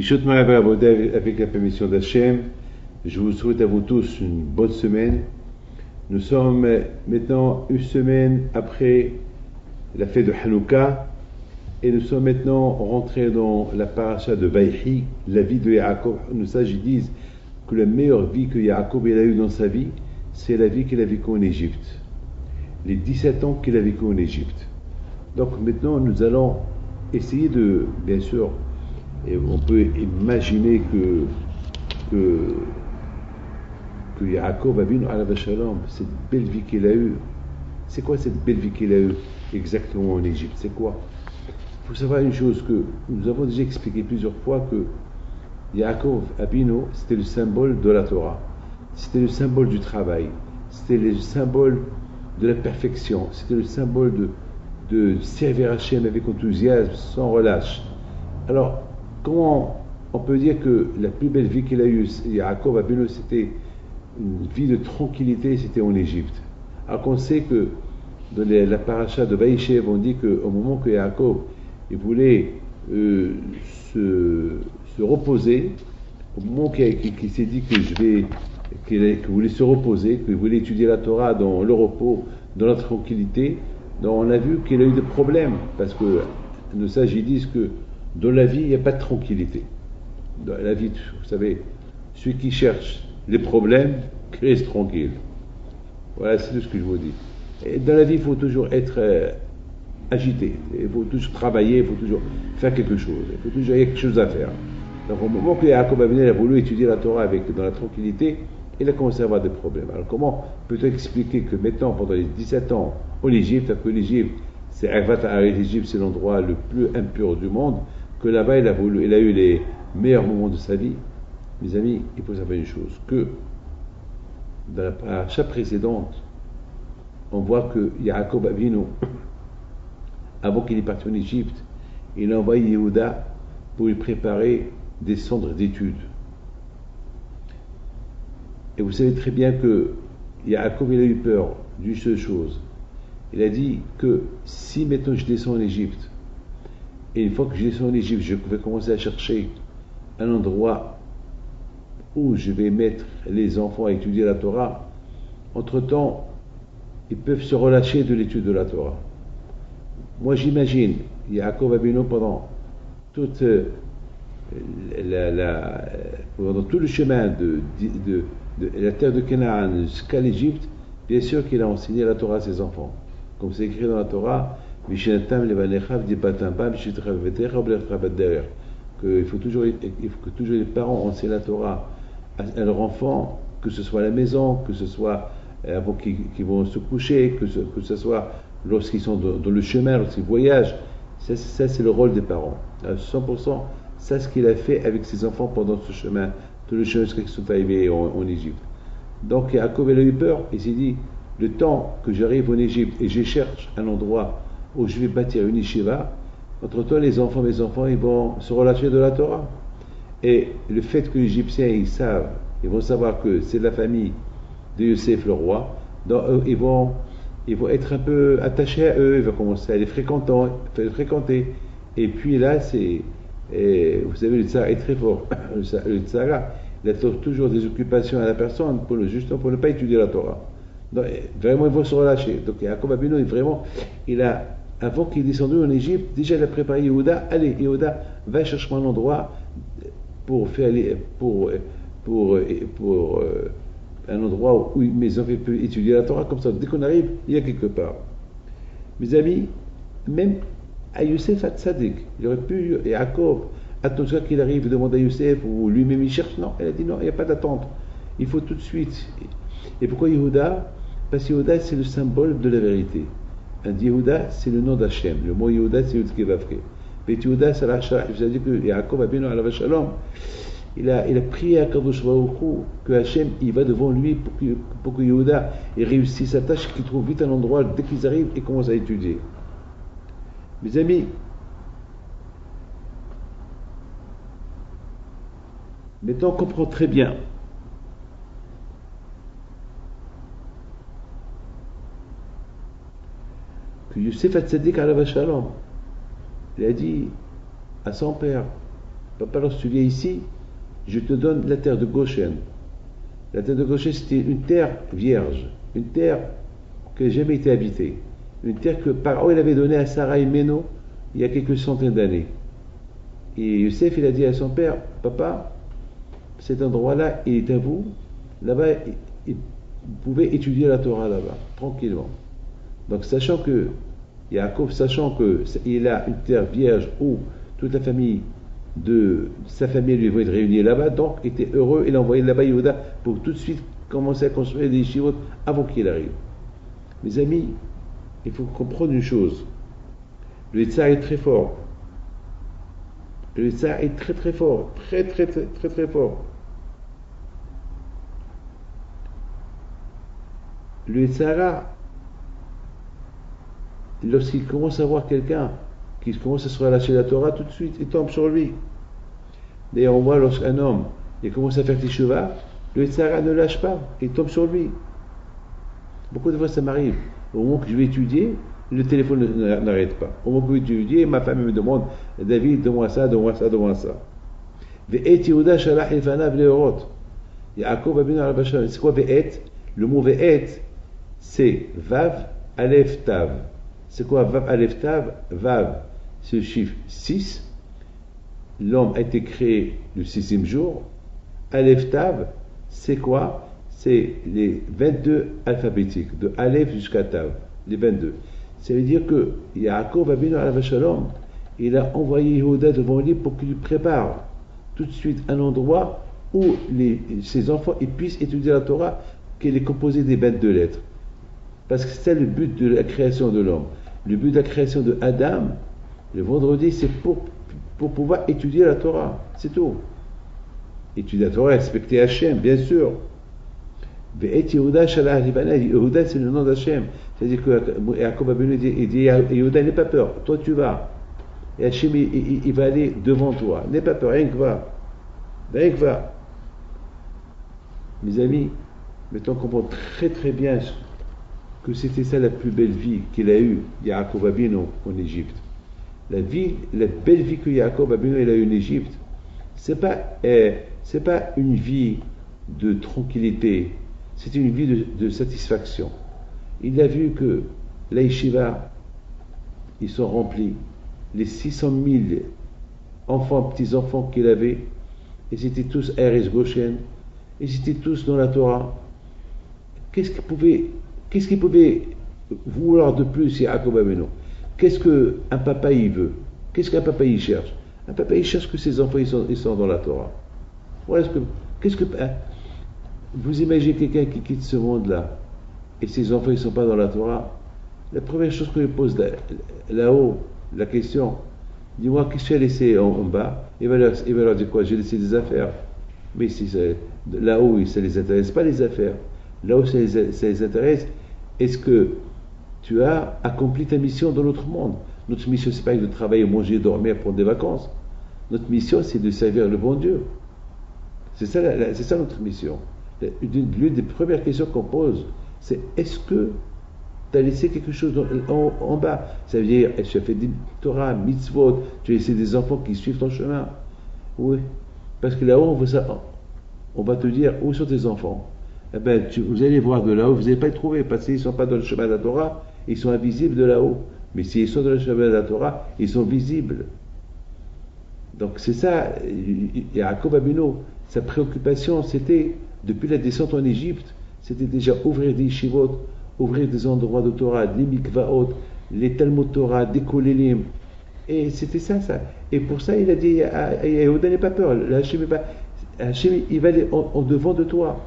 Pichot Maraver avec la permission d'Hachem, je vous souhaite à vous tous une bonne semaine. Nous sommes maintenant une semaine après la fête de Hanouka et nous sommes maintenant rentrés dans la paracha de Vaïchi, la vie de Yaakov. Nous sages disent que la meilleure vie que Yaakov a eue dans sa vie, c'est la vie qu'il a vécue en Égypte. Les 17 ans qu'il a vécu en Égypte. Donc maintenant nous allons essayer de, bien sûr, et on peut imaginer que Yaakov Avinu alav shalom, cette belle vie qu'il a eue, c'est quoi cette belle vie qu'il a eue exactement en Égypte? C'est quoi? Il faut savoir une chose que nous avons déjà expliqué plusieurs fois que Yaakov Avinu, c'était le symbole de la Torah, c'était le symbole du travail, c'était le symbole de la perfection, c'était le symbole de servir Hachem avec enthousiasme, sans relâche. Alors, comment on peut dire que la plus belle vie qu'il a eue, Yaakov Avinu, c'était une vie de tranquillité, c'était en Égypte. Alors qu'on sait que dans la paracha de Vaïchev, on dit qu'au moment que Yaakov il voulait se reposer, au moment qu'il s'est dit qu'il voulait se reposer, qu'il voulait étudier la Torah dans le repos, dans la tranquillité, donc on a vu qu'il a eu des problèmes, parce que nos sages disent que dans la vie, il n'y a pas de tranquillité. Dans la vie, vous savez, celui qui cherche les problèmes, reste tranquille. Voilà, c'est tout ce que je vous dis. Et dans la vie, il faut toujours être agité, il faut toujours travailler, il faut toujours faire quelque chose, il faut toujours y avoir quelque chose à faire. Donc au moment que Yaakov Avinu a voulu étudier la Torah dans la tranquillité, il a commencé à avoir des problèmes. Alors comment peut-on expliquer que maintenant, pendant les 17 ans en Égypte, parce que l'Égypte, c'est l'Égypte, c'est l'endroit le plus impur du monde, que là-bas il a eu les meilleurs moments de sa vie? Mes amis, il faut savoir une chose, que dans la paracha précédente, on voit que Yaakov Avinu, avant qu'il est parti en Égypte, il a envoyé Yehuda pour lui préparer des centres d'études. Et vous savez très bien que Yaakov il a eu peur d'une seule chose. Il a dit que si maintenant je descends en Égypte, et une fois que je descends en Égypte, je vais commencer à chercher un endroit où je vais mettre les enfants à étudier la Torah, entre-temps, ils peuvent se relâcher de l'étude de la Torah. Moi j'imagine, Yaakov Avinu pendant pendant tout le chemin de la terre de Canaan jusqu'à l'Égypte, bien sûr qu'il a enseigné la Torah à ses enfants. Comme c'est écrit dans la Torah, qu'il faut toujours que les parents enseignent la Torah à leurs enfants, que ce soit à la maison, que ce soit avant qu'ils vont se coucher, que ce soit lorsqu'ils sont dans le chemin, lorsqu'ils voyagent. Ça, c'est le rôle des parents. À 100%, c'est ce qu'il a fait avec ses enfants pendant ce chemin, tout le chemin jusqu'à ce qu'ils sont arrivés en Égypte. Donc Yaakov a eu peur, il s'est dit, le temps que j'arrive en Égypte et je cherche un endroit où je vais bâtir une yeshiva, entre-temps mes enfants, ils vont se relâcher de la Torah. Et le fait que les Égyptiens, ils vont savoir que c'est de la famille de Yosef le roi, donc ils vont être un peu attachés à eux, ils vont commencer à les fréquenter. Et puis là, vous savez, le tsar est très fort. Le tsar, il a toujours des occupations à la personne justement pour ne pas étudier la Torah. Donc vraiment, ils vont se relâcher. Donc Yaakov Avinu, avant qu'il est descendu en Égypte, déjà il a préparé Yehuda. Allez, Yehuda, va chercher un endroit pour un endroit où mes enfants peuvent étudier la Torah, comme ça, dès qu'on arrive, il y a quelque part. Mes amis, même à Youssef Hatzadik, il aurait pu, Yaakov, attendre qu'il arrive, demander à Youssef, ou lui-même il cherche. Non, elle a dit non, il n'y a pas d'attente. Il faut tout de suite. Et pourquoi Yehuda? Parce que Yehuda, c'est le symbole de la vérité. Yehuda, c'est le nom d'Hachem. Le mot Yehuda, c'est Yud Kevavke. Mais Yehuda, c'est la Shara. Je vous ai dit que Yaakov Avinu alav shalom, il a prié à Kadosh Baruch Hu que Hachem il va devant lui pour que Yehuda réussisse sa tâche, qu'il trouve vite un endroit dès qu'ils arrivent et commencent à étudier. Mes amis, maintenant on comprend très bien que Yosef Hatzadik alav shalom, il a dit à son père, papa, lorsque tu viens ici, je te donne la terre de Goshen. La terre de Goshen, c'était une terre vierge, une terre qui n'a jamais été habitée, une terre que Pharaon il avait donnée à Sarah et Méno il y a quelques centaines d'années. Et Youssef, il a dit à son père, papa, cet endroit-là, il est à vous. Là-bas, vous pouvez étudier la Torah là-bas, tranquillement. Donc, sachant que Yaakov, sachant qu'il a une terre vierge où toute la famille de sa famille lui va être réunie là-bas, donc il était heureux, il a envoyé là-bas Yehuda pour tout de suite commencer à construire des yeshivot avant qu'il arrive. Mes amis, il faut comprendre une chose. Le Tsar est très fort. Le Tsar est très très fort, très très très très très fort. Le Tsar, lorsqu'il commence à voir quelqu'un qui commence à se relâcher la Torah, tout de suite, il tombe sur lui. D'ailleurs, on voit lorsqu'un homme il commence à faire teshuvah, le Tsar ne lâche pas, il tombe sur lui. Beaucoup de fois, ça m'arrive. Au moment que je vais étudier, le téléphone n'arrête pas. Au moment que je vais étudier, ma femme me demande, David, donne-moi ça, donne-moi ça, donne-moi ça. Ve'et Yehuda shalach ilfanav leorot. Yaakov Abinu al Bashan. C'est quoi ve'et? Le mot ve'et, c'est Vav, Aleph, Tav. C'est quoi Vav, Aleph, Tav? Vav, c'est le chiffre 6. L'homme a été créé le 6e jour. Aleph, Tav, c'est quoi? C'est les 22 alphabétiques, de Aleph jusqu'à Tav, les 22. Ça veut dire que Yaakov Abinu alav shalom, il a envoyé Yehuda devant lui pour qu'il lui prépare tout de suite un endroit où ses enfants ils puissent étudier la Torah, qu'elle est composée des 22 lettres. Parce que c'est le but de la création de l'homme. Le but de la création de Adam, le vendredi, c'est pour pouvoir étudier la Torah. C'est tout. Étudier la Torah, respecter Hachem, bien sûr. Ve'et Yehuda shalach livana. Yehuda, c'est le nom d'Hachem. C'est-à-dire que Yaakov Abinu dit Yehuda, n'aie pas peur, toi tu vas. Et Hachem, il va aller devant toi. N'aie pas peur, rien que va. Rien que va. Mes amis, mettons qu'on comprend très très bien que c'était ça la plus belle vie qu'il a eue, Yaakov Abinu, en Égypte. La belle vie que Yaakov Abinu il a eue en Égypte, c'est pas une vie de tranquillité, c'est une vie de satisfaction. Il a vu que la yeshiva, ils sont remplis. Les 600 000 enfants, petits-enfants qu'il avait, ils étaient tous Eretz Goshen, ils étaient tous dans la Torah. Qu'est-ce qu'il pouvait vouloir de plus, Yaakov Abinu? Qu'est-ce qu'un papa il veut? Qu'est-ce qu'un papa il cherche? Un papa il cherche que ses enfants ils sont dans la Torah. Voilà vous imaginez quelqu'un qui quitte ce monde-là et ses enfants ils ne sont pas dans la Torah. La première chose qu'on lui pose là-haut, la question, dis-moi, qu'est-ce que tu as laissé en bas? Il va leur dire quoi? J'ai laissé des affaires. Mais si là-haut, ça ne les intéresse pas les affaires. Là-haut, ça les intéresse. Est-ce que tu as accompli ta mission dans l'autre monde? Notre mission, ce n'est pas de travailler, manger, dormir, prendre des vacances. Notre mission, c'est de servir le bon Dieu. C'est ça notre mission. L'une des premières questions qu'on pose, c'est est-ce que tu as laissé quelque chose en bas? Ça veut dire, est-ce que tu as fait des Torah, mitzvot, tu as laissé des enfants qui suivent ton chemin? Oui. Parce que là-haut, on va te dire, où sont tes enfants? Eh bien, vous allez voir de là-haut, vous n'allez pas les trouver, parce qu'ils ne sont pas dans le chemin de la Torah, ils sont invisibles de là-haut. Mais s'ils sont dans le chemin de la Torah, ils sont visibles. Donc c'est ça, Yaakov Abinu, sa préoccupation, c'était, depuis la descente en Égypte, c'était déjà ouvrir des yeshivot, ouvrir des endroits de Torah, des mikvaot, les Talmud Torah, des kolélim. Et c'était ça. Et pour ça, il a dit à Yehuda, n'aie pas peur, Hachem, il va aller en devant de toi.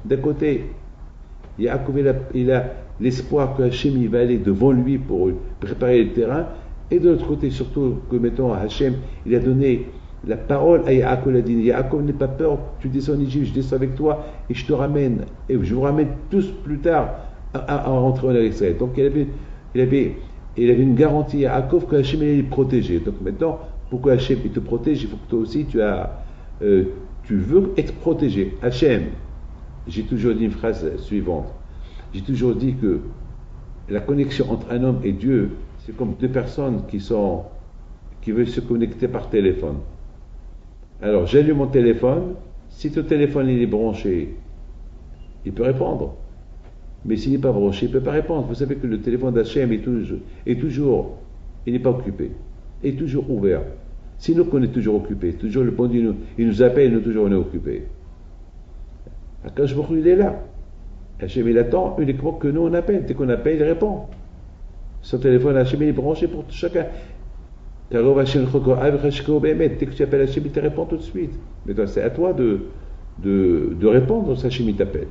D'un côté, Yaakov, il a l'espoir que Hachem il va aller devant lui pour préparer le terrain, et de l'autre côté, surtout que mettons Hachem, il a donné la parole à Yaakov, il a dit Yaakov, n'aie pas peur, tu descends en Égypte, je descends avec toi et je te ramène, et je vous ramène tous plus tard à rentrer en Israël. Donc il avait une garantie à Yaakov que Hachem allait le protéger. Donc maintenant, pour que Hachem il te protège, il faut que toi aussi tu veux être protégé. Hachem, j'ai toujours dit une phrase suivante. J'ai toujours dit que la connexion entre un homme et Dieu, c'est comme deux personnes qui sont qui veut se connecter par téléphone. Alors, j'allume mon téléphone. Si ton téléphone il est branché, il peut répondre. Mais s'il n'est pas branché, il ne peut pas répondre. Vous savez que le téléphone d'Hachem est toujours, il n'est pas occupé, est toujours ouvert. Sinon qu'on est toujours occupé, toujours le bon Dieu il nous appelle, nous toujours on est occupé. Akash Baruch il est là. Hachem il attend uniquement que nous on appelle. Dès qu'on appelle, il répond. Son téléphone Hachem il est branché pour chacun. Dès que tu appelles Hachem, il te répond tout de suite. Mais toi, c'est à toi de répondre si Hachem il t'appelle.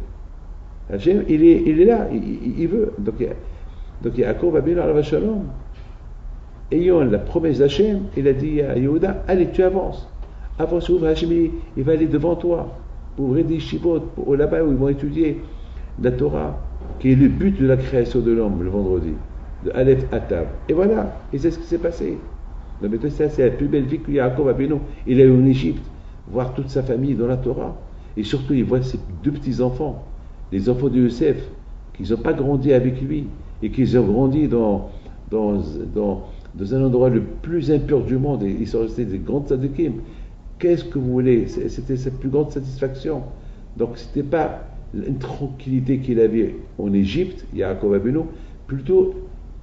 Hachem, il est là, il veut. Donc Yaakov Abinu alav shalom, ayant la promesse d'Hachem, il a dit à Yehuda, allez, tu avances. Avance, ouvre, Hachem, il va aller devant toi, pour ouvrir des shivot, là-bas où ils vont étudier la Torah, qui est le but de la création de l'homme, le vendredi, de Aleph Atav. Et voilà, et c'est ce qui s'est passé. Donc, ça, c'est la plus belle vie que Yaakov Abinu. Il est allé en Égypte, voir toute sa famille dans la Torah, et surtout, il voit ses deux petits-enfants, les enfants de Yosef, qui n'ont pas grandi avec lui, et qui ont grandi dans un endroit le plus impur du monde, et ils sont restés des grands tzadikim. Qu'est-ce que vous voulez? C'était sa plus grande satisfaction. Donc, c'était pas une tranquillité qu'il avait en Égypte, Yaakov Abinu, plutôt,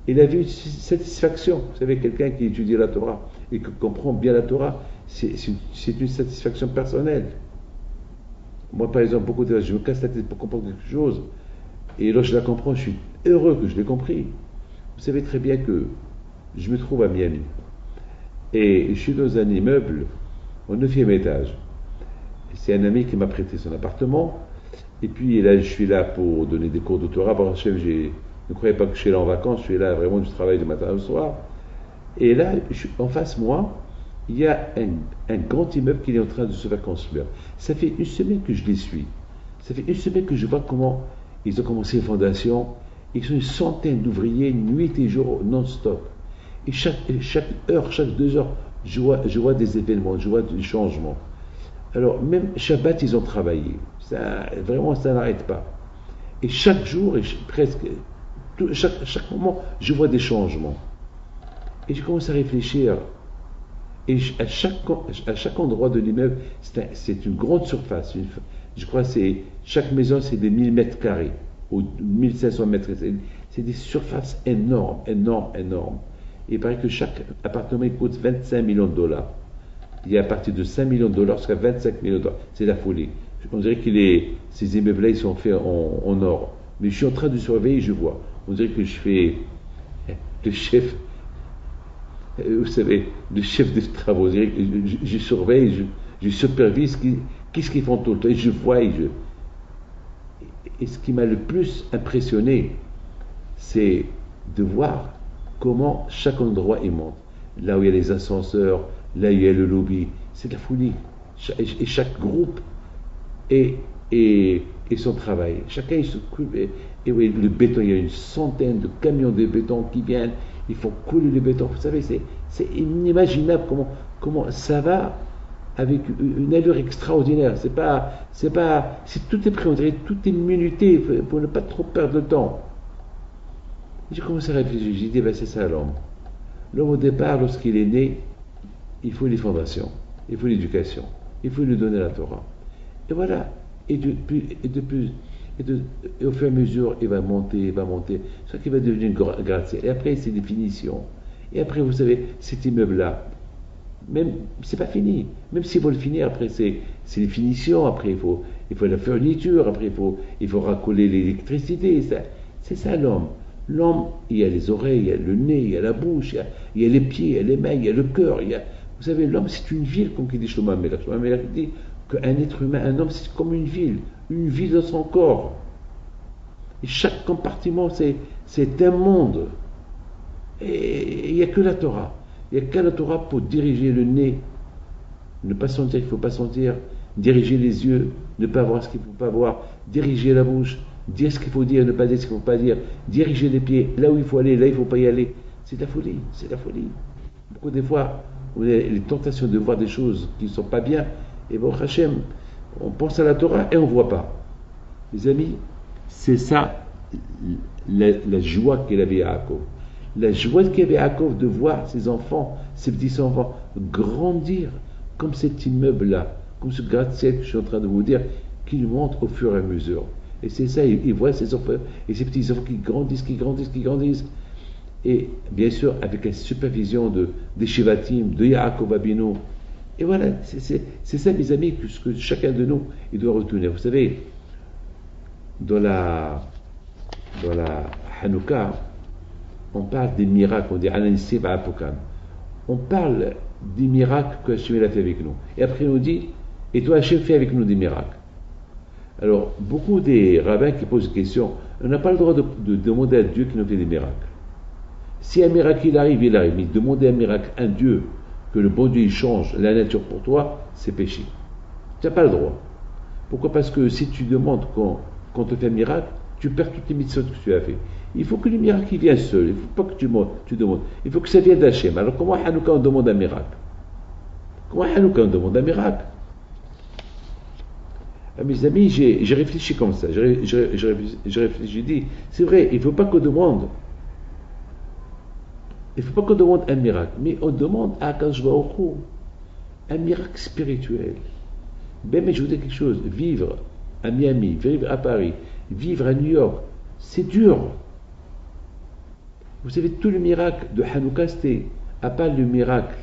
il avait une satisfaction. Vous savez, quelqu'un qui étudie la Torah et qui comprend bien la Torah, c'est une satisfaction personnelle. Moi, par exemple, beaucoup de fois, je me casse la tête pour comprendre quelque chose, et lorsque je la comprends, je suis heureux que je l'ai compris. Vous savez très bien que je me trouve à Miami, et je suis dans un immeuble au 9e étage. C'est un ami qui m'a prêté son appartement, et puis là, je suis là pour donner des cours de Torah. Bon, ne croyez pas que je suis là en vacances, je suis là vraiment du travail du matin au soir. Et là, en face de moi, il y a un grand immeuble qui est en train de se faire construire. Ça fait une semaine que je les suis. Ça fait une semaine que je vois comment ils ont commencé les fondations. Ils sont une centaine d'ouvriers, nuit et jour, non-stop. Et chaque heure, chaque 2 heures, je vois des événements, je vois des changements. Alors, même Shabbat, ils ont travaillé. Vraiment, ça n'arrête pas. Et chaque jour, chaque moment, je vois des changements. Et je commence à réfléchir. Et à chaque endroit de l'immeuble, c'est une grande surface. Je crois que chaque maison, c'est des 1000 mètres carrés, ou 1500 mètres. C'est des surfaces énormes, énormes, énormes. Et il paraît que chaque appartement coûte 25 millions de dollars. Il y a à partir de 5 millions de dollars jusqu'à 25 millions de dollars. C'est la folie. On dirait que ces immeubles-là, ils sont faits en or. Mais je suis en train de surveiller, je vois. On dirait que je fais le chef, vous savez, le chef des travaux. Je surveille, je supervise qu'est-ce qu'ils font tout le temps. Et je vois, et ce qui m'a le plus impressionné, c'est de voir comment chaque endroit il monte. Là où il y a les ascenseurs, là où il y a le lobby, c'est de la folie. Et chaque groupe et son travail. Chacun il s'occupe. Et oui, le béton, il y a une centaine de camions de béton qui viennent, ils font couler le béton. Vous savez, c'est inimaginable comment ça va avec une allure extraordinaire. C'est tout est pris, on dirait, tout est minuté pour ne pas trop perdre de temps. J'ai commencé à réfléchir, j'ai dit, ben c'est ça l'homme. L'homme au départ, lorsqu'il est né, il faut les fondations, il faut l'éducation, il faut lui donner la Torah. Et voilà. Et au fur et à mesure, il va monter, soit qu'il va devenir une gratte-ciel. Et après, c'est des finitions. Et après, vous savez, cet immeuble-là, même, c'est pas fini. Même s'il faut le finir, après, c'est les finitions. Après, il faut la fourniture. Après, il faut raccoler l'électricité. C'est ça l'homme. L'homme, il y a les oreilles, il y a le nez, il y a la bouche, il y a les pieds, il y a les mains, il y a le cœur. Vous savez, l'homme, c'est une ville, comme il dit Shlomo Amelach. Shlomo Amelach dit qu'un être humain, un homme, c'est comme une ville dans son corps. Et chaque compartiment, c'est un monde. Et il n'y a que la Torah. Il n'y a qu'à la Torah pour diriger le nez, ne pas sentir qu'il ne faut pas sentir, diriger les yeux, ne pas voir ce qu'il ne faut pas voir, diriger la bouche, dire ce qu'il faut dire, ne pas dire ce qu'il ne faut pas dire, diriger les pieds, là où il faut aller, là où il ne faut pas y aller. C'est de la folie, c'est de la folie. Beaucoup des fois, on a les tentations de voir des choses qui ne sont pas bien, et bon, Hachem, on pense à la Torah et on ne voit pas. Les amis, c'est ça la joie qu'il avait à Yaakov. la joie qu'avait Yaakov de voir ses enfants, ses petits-enfants, grandir comme cet immeuble-là, comme ce gratte-ciel que je suis en train de vous dire, qu'il montre au fur et à mesure. Et c'est ça, il voit ses enfants et ses petits-enfants qui grandissent, qui grandissent, qui grandissent. Et bien sûr, avec la supervision des Shevatim, de Yaakov Abinu. Et voilà, c'est ça, mes amis, que chacun de nous, il doit retenir. Vous savez, dans la Hanouka, on parle des miracles, on dit Ananisib Apokan. On parle des miracles que Hachem a fait avec nous. Et après, il nous dit, et toi, Hachem, fais avec nous des miracles. Alors, beaucoup des rabbins qui posent des questions, on n'a pas le droit de demander à Dieu qu'il nous fait des miracles. Si un miracle il arrive, il arrive. Mais demander un miracle à un Dieu, que le bon Dieu il change la nature pour toi, c'est péché. Tu n'as pas le droit. Pourquoi? Parce que si tu demandes qu'on te fait un miracle, tu perds toutes les mitzvot que tu as fait. Il faut que le miracle il vienne seul. Il ne faut pas que tu demandes. Il faut que ça vienne d'Hachem. Alors comment à Hanouka on demande un miracle? Comment à Hanouka on demande un miracle? Mes amis, j'ai réfléchi comme ça. J'ai dit, c'est vrai, il ne faut pas qu'on demande. Il ne faut pas qu'on demande un miracle, mais on demande à Akadosh Baruch Hu un miracle spirituel. Ben, mais je vous dis quelque chose, vivre à Miami, vivre à Paris, vivre à New York, c'est dur. Vous savez, tout le miracle de Hanouka, c'était, à part le miracle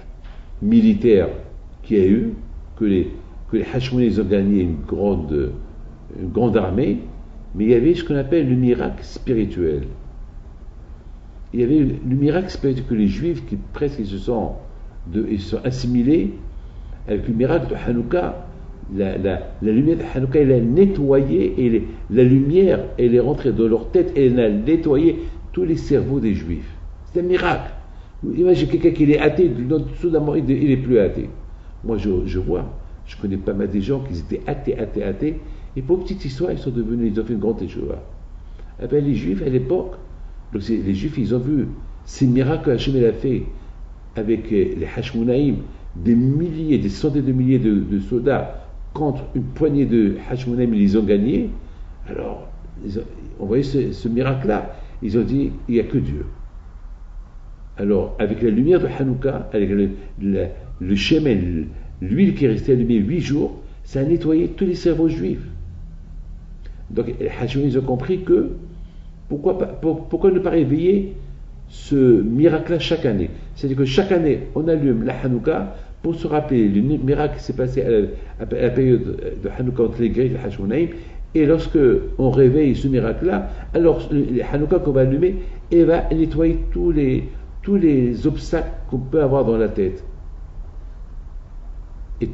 militaire qu'il y a eu, que les Hashmonaïs ont gagné une grande armée, mais il y avait ce qu'on appelle le miracle spirituel. Il y avait le miracle spirituel que les Juifs, qui presque ils sont assimilés, avec le miracle de Hanouka, la lumière de Hanouka, elle a nettoyé, et la lumière, elle est rentrée dans leur tête, et elle a nettoyé tous les cerveaux des Juifs. C'est un miracle. Imaginez quelqu'un qui est athée, soudainement il est plus athée. Moi je vois, je connais pas mal des gens qui étaient athées, et pour une petite histoire, ils ont fait une grande échouva. Eh bien, les Juifs à l'époque, donc les Juifs, ils ont vu ces miracles que Hachem a fait avec les Hashmonaïm, des milliers, des centaines de milliers de soldats contre une poignée de Hashmonaïm, ils les ont gagnés. Alors, on voyait ce miracle-là. Ils ont dit, il n'y a que Dieu. Alors, avec la lumière de Hanouka, avec le shemen, l'huile qui est restée allumée 8 jours, ça a nettoyé tous les cerveaux juifs. Donc, les Hashmonaïm, ils ont compris que pourquoi ne pas réveiller ce miracle-là chaque année? C'est-à-dire que chaque année, on allume la Hanouka pour se rappeler le miracle qui s'est passé à la période de Hanouka entre les Grecs et les Hashmonaïm. Et lorsque on réveille ce miracle-là, alors les Hanouka qu'on va allumer, et va nettoyer tous les obstacles qu'on peut avoir dans la tête. Et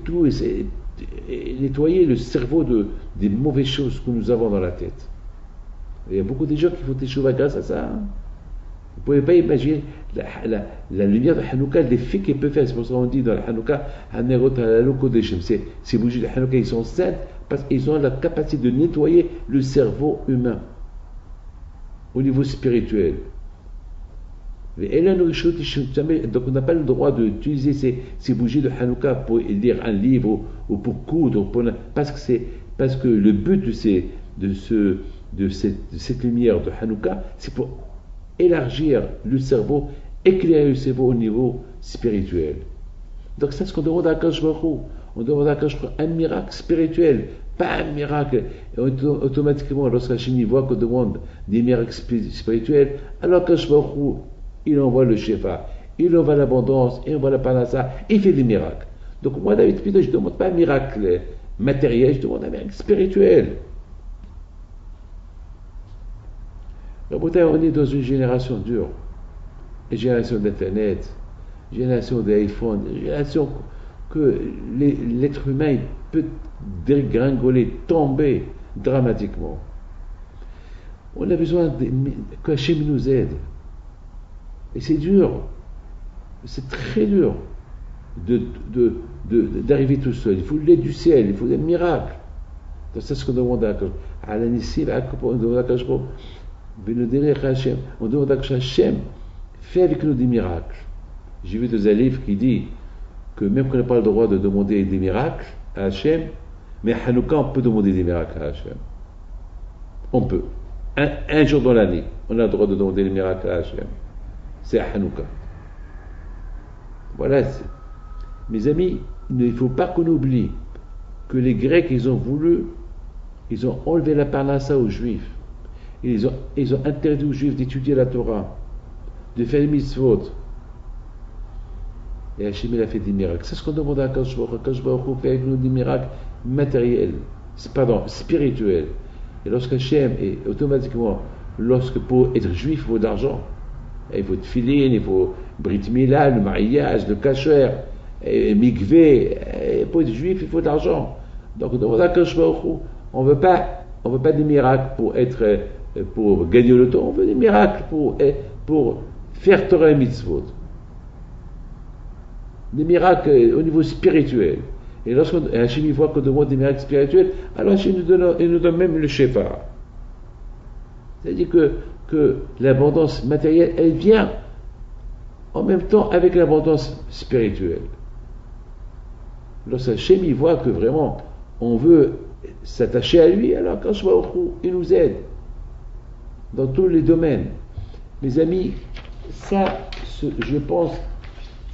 nettoyer le cerveau des mauvaises choses que nous avons dans la tête. Il y a beaucoup de gens qui font des choses grâce à ça. Vous ne pouvez pas imaginer la lumière de Hanouka, l'effet qu'elle peut faire. C'est pour ça qu'on dit dans la Hanouka, ces bougies de Hanouka, ils sont saintes parce qu'ils ont la capacité de nettoyer le cerveau humain au niveau spirituel. Donc on n'a pas le droit d'utiliser ces bougies de Hanouka pour lire un livre ou pour coudre, parce que le but de cette lumière de Hanouka, c'est pour élargir le cerveau, éclairer le cerveau au niveau spirituel. Donc c'est ce qu'on demande à Akadosh Baruch Hu. On demande à Akadosh Baruch Hu un miracle spirituel, pas un miracle. Et automatiquement, lorsqu'Hachem voit qu'on demande des miracles spirituels, alors Akadosh Baruch Hu, il envoie le Shefa, il envoie l'abondance, il envoie la panassa, il fait des miracles. Donc moi, David Pito, je ne demande pas un miracle matériel, je demande un miracle spirituel. On est dans une génération dure, une génération d'Internet, une génération d'iPhone, une génération que l'être humain peut dégringoler, tomber dramatiquement. On a besoin que Hachem nous aide. Et c'est dur, c'est très dur d'arriver tout seul. Il faut l'aide du ciel, il faut des miracles. Donc c'est ce qu'on demande à Alanissi, on demande à Hachem. On demande à Hachem, fais avec nous des miracles. J'ai vu dans un livre qui dit que même qu'on n'a pas le droit de demander des miracles à Hachem, mais à Hanouka, on peut demander des miracles à Hachem. On peut. Un jour dans l'année, on a le droit de demander des miracles à Hachem. c'est Hanouka. Voilà. Mes amis, il ne faut pas qu'on oublie que les Grecs, ils ont enlevé la parnassa aux Juifs. Ils ont interdit aux Juifs d'étudier la Torah, de faire les mitzvot. Et Hachem, il a fait des miracles. C'est ce qu'on demande à Akash Baruch Hu. Akash Baruch Hu fait avec nous des miracles matériels, spirituels. Et lorsqu'Hachem est automatiquement, pour être juif, il faut de l'argent. Il faut de filine, il faut Brit Mila, le mariage, le kasher, mikvé. Pour être juif, il faut de l'argent. Donc on demande à Akash Baruch Hu. On veut pas des miracles pour gagner le temps. On veut des miracles pour faire Torah et mitzvot. Des miracles au niveau spirituel. Et lorsqu'on Hachem voit qu'on demande des miracles spirituels, alors Hachem nous donne même le Shefa. C'est-à-dire que l'abondance matérielle, elle vient en même temps avec l'abondance spirituelle. Lorsque Hachem voit que vraiment on veut s'attacher à lui, alors quand il nous aide dans tous les domaines. Mes amis, je pense,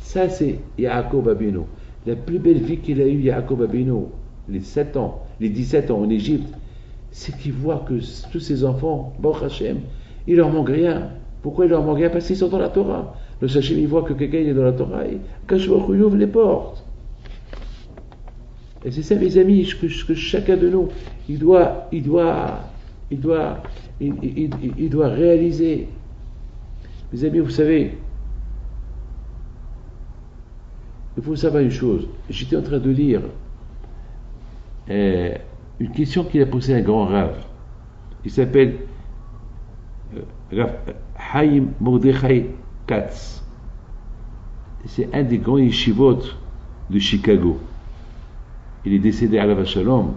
ça c'est Yaakov Abinu. La plus belle vie qu'il a eue, Yaakov Abinu, les 17 ans en Égypte, c'est qu'il voit que tous ses enfants, Baruch Hashem, il leur manque rien. Pourquoi il leur manque rien? Parce qu'ils sont dans la Torah. Le Hashem, il voit que quelqu'un est dans la Torah, et quand il ouvre les portes. Et c'est ça, mes amis, que chacun de nous, il doit réaliser. Mes amis, vous savez, il faut savoir une chose. J'étais en train de lire une question qu'il a posée à un grand Rav. Il s'appelle Rav Chaim Mordechai Katz. C'est un des grands yeshivot de Chicago. Il est décédé à la Shalom.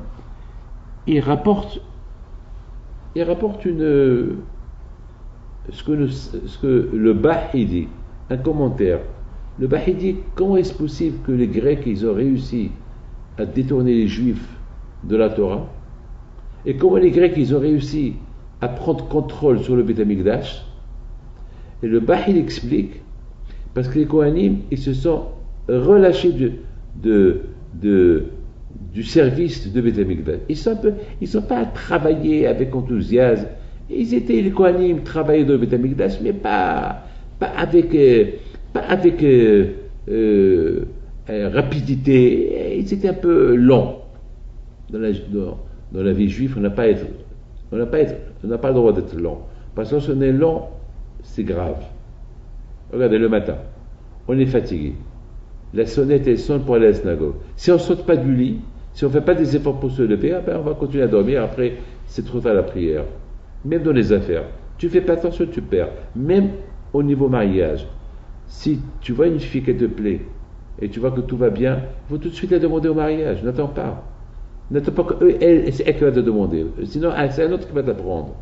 Il rapporte ce que le Bahi dit, un commentaire. Le Bahi dit, comment est-ce possible que les Grecs, ils ont réussi à détourner les Juifs de la Torah, et comment les Grecs, ils ont réussi à prendre contrôle sur le Beth Amikdash. Et le Bahi explique, parce que les Kohanim, ils se sont relâchés du service de Beth Amikdash. Ils sont pas travaillés avec enthousiasme. Les Kohanim travaillaient dans le Beth Amikdash, mais pas avec rapidité. Ils étaient un peu lents. Dans la vie juive, on n'a pas le droit d'être lent. Parce que si on est lent, c'est grave. Regardez, le matin, on est fatigué. La sonnette, elle sonne pour aller à la synagogue. Si on ne saute pas du lit, si on ne fait pas des efforts pour se lever, on va continuer à dormir. Après, c'est trop tard la prière. Même dans les affaires. Tu ne fais pas attention, tu perds. Même au niveau mariage. Si tu vois une fille qui te plaît, et tu vois que tout va bien, il faut tout de suite la demander au mariage. N'attends pas. N'attends pas que c'est elle qui va te demander. Sinon, c'est un autre qui va t'apprendre.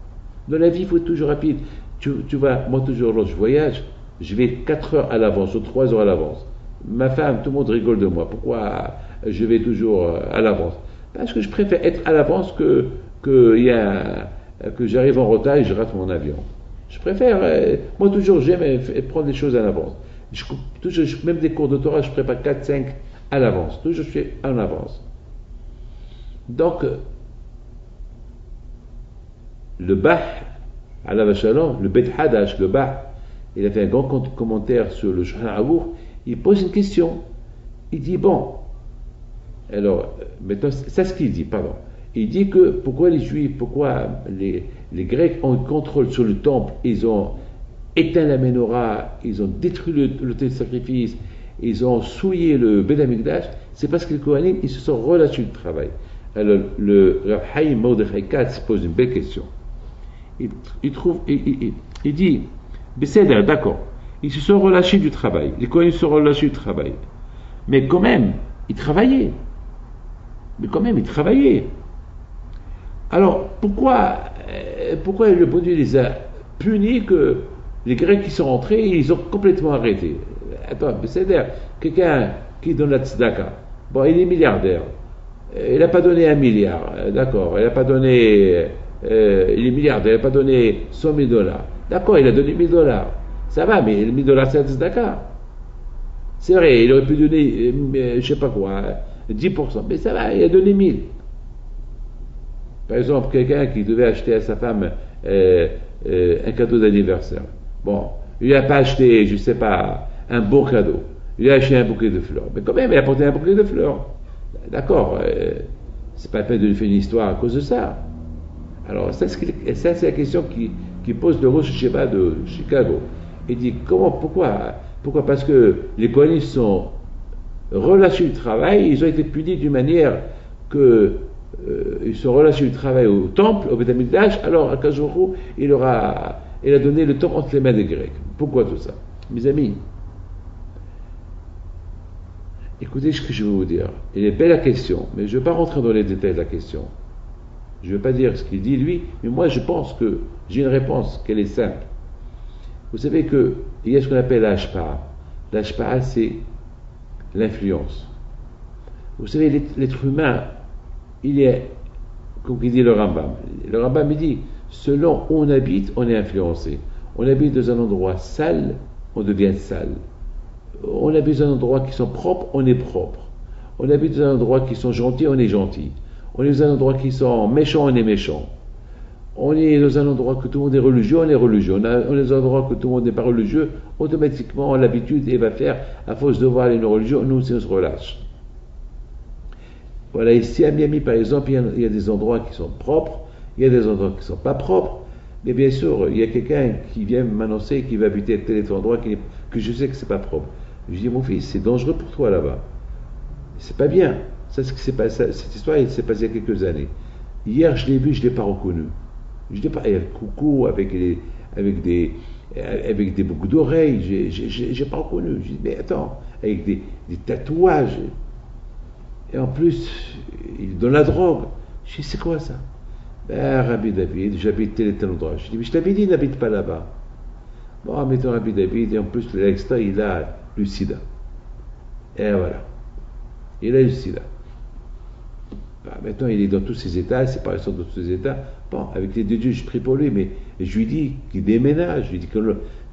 Dans la vie, il faut être toujours rapide. Tu vas, moi toujours, lorsque je voyage, je vais 4 heures à l'avance ou 3 heures à l'avance. Ma femme, tout le monde rigole de moi. Pourquoi je vais toujours à l'avance? Parce que je préfère être à l'avance que j'arrive en retard et je rate mon avion. Je préfère, moi toujours j'aime prendre les choses à l'avance. Même des cours de Torah, je prépare 4-5 à l'avance. Toujours je suis en avance. Donc, le Bah, Alav Shalom, le Bet Hadash, le Bah, il a fait un grand commentaire sur le Shulchan Aruch. Il pose une question. Il dit, bon, alors, maintenant, c'est ce qu'il dit, pardon. Il dit que pourquoi les Juifs, pourquoi les Grecs ont un contrôle sur le temple, ils ont éteint la menorah, ils ont détruit l'autel de sacrifice, ils ont souillé le Beth Amikdash, c'est parce que les Kohanim, ils se sont relâchés du travail. Alors, le Rav Chaim Mordechai Katz pose une belle question. Il dit, Besséder, d'accord, ils se sont relâchés du travail, les Kohanim se sont relâchés du travail, mais quand même, ils travaillaient. Alors, pourquoi le bon Dieu les a punis que les Grecs qui sont rentrés, ils ont complètement arrêté? Attends, c'est-à-dire, quelqu'un qui donne la tzedaka, bon, il est milliardaire, il n'a pas donné 1 milliard, d'accord, il n'a pas donné, il est milliardaire, il n'a pas donné $100 000, d'accord, il a donné $1 000. Ça va, mais $1000 c'est Tzedaka. C'est vrai, il aurait pu donner, je sais pas quoi, 10%, mais ça va, il a donné 1000. Par exemple, quelqu'un qui devait acheter à sa femme un cadeau d'anniversaire. Bon, il n'a pas acheté, je sais pas, un beau cadeau. Il a acheté un bouquet de fleurs. Mais quand même, il a porté un bouquet de fleurs. D'accord, c'est pas la peine de lui faire une histoire à cause de ça. Alors, ça, c'est la question qui pose le Rosh Hashanah de Chicago. Il dit, pourquoi Parce que les Kohanim sont relâchés du travail, ils ont été punis d'une manière que ils sont relâchés du travail au temple, au Beth Amikdash, alors Akadosh Baruch Hu, il a donné le temple entre les mains des Grecs. Pourquoi tout ça? Mes amis, écoutez ce que je vais vous dire. Il est belle la question, mais je ne vais pas rentrer dans les détails de la question. Je ne vais pas dire ce qu'il dit lui, mais moi je pense que j'ai une réponse qu'elle est simple. Vous savez qu'il y a ce qu'on appelle l'ashpa'a. L'ashpa'a, c'est l'influence. Vous savez, l'être humain, il est, comme il dit le Rambam. Le Rambam il dit, selon où on habite, on est influencé. On habite dans un endroit sale, on devient sale. On habite dans un endroit qui sont propres, on est propre. On habite dans un endroit qui sont gentils, on est gentil. On est dans un endroit qui sont méchants, on est méchant. On est dans un endroit que tout le monde est religieux, on est religieux. On est dans un endroit que tout le monde n'est pas religieux, automatiquement, l'habitude, il va faire, à force de voir les non-religieux, nous aussi on se relâche. Voilà, ici à Miami par exemple, il y a des endroits qui sont propres, il y a des endroits qui ne sont pas propres, mais bien sûr, il y a quelqu'un qui vient m'annoncer qu'il va habiter tel endroit que je sais que c'est pas propre. Je dis, mon fils, c'est dangereux pour toi là-bas. C'est pas bien. Ça, ce qui s'est passé, cette histoire, il s'est passé il y a quelques années. Hier, je l'ai vu, je ne l'ai pas reconnu. Je l'ai pas, il y a le coucou avec des boucles d'oreilles, j'ai pas reconnu. Je dis, mais attends, avec des tatouages. Et en plus, il donne la drogue. Je dis, c'est quoi ça? Ben, Rabbi David, j'habite tel et tel endroit. Je dis, mais je t'avais dit, n'habite pas là-bas. Bon, mettons Rabbi David, et en plus, l'extra, il a le sida. Et voilà. Il a le sida. Ben, maintenant, il est dans tous ses états, c'est pas dans tous ses états. Bon, avec les deux dieux, je prie pour lui, mais je lui dis qu'il déménage. Je lui dis que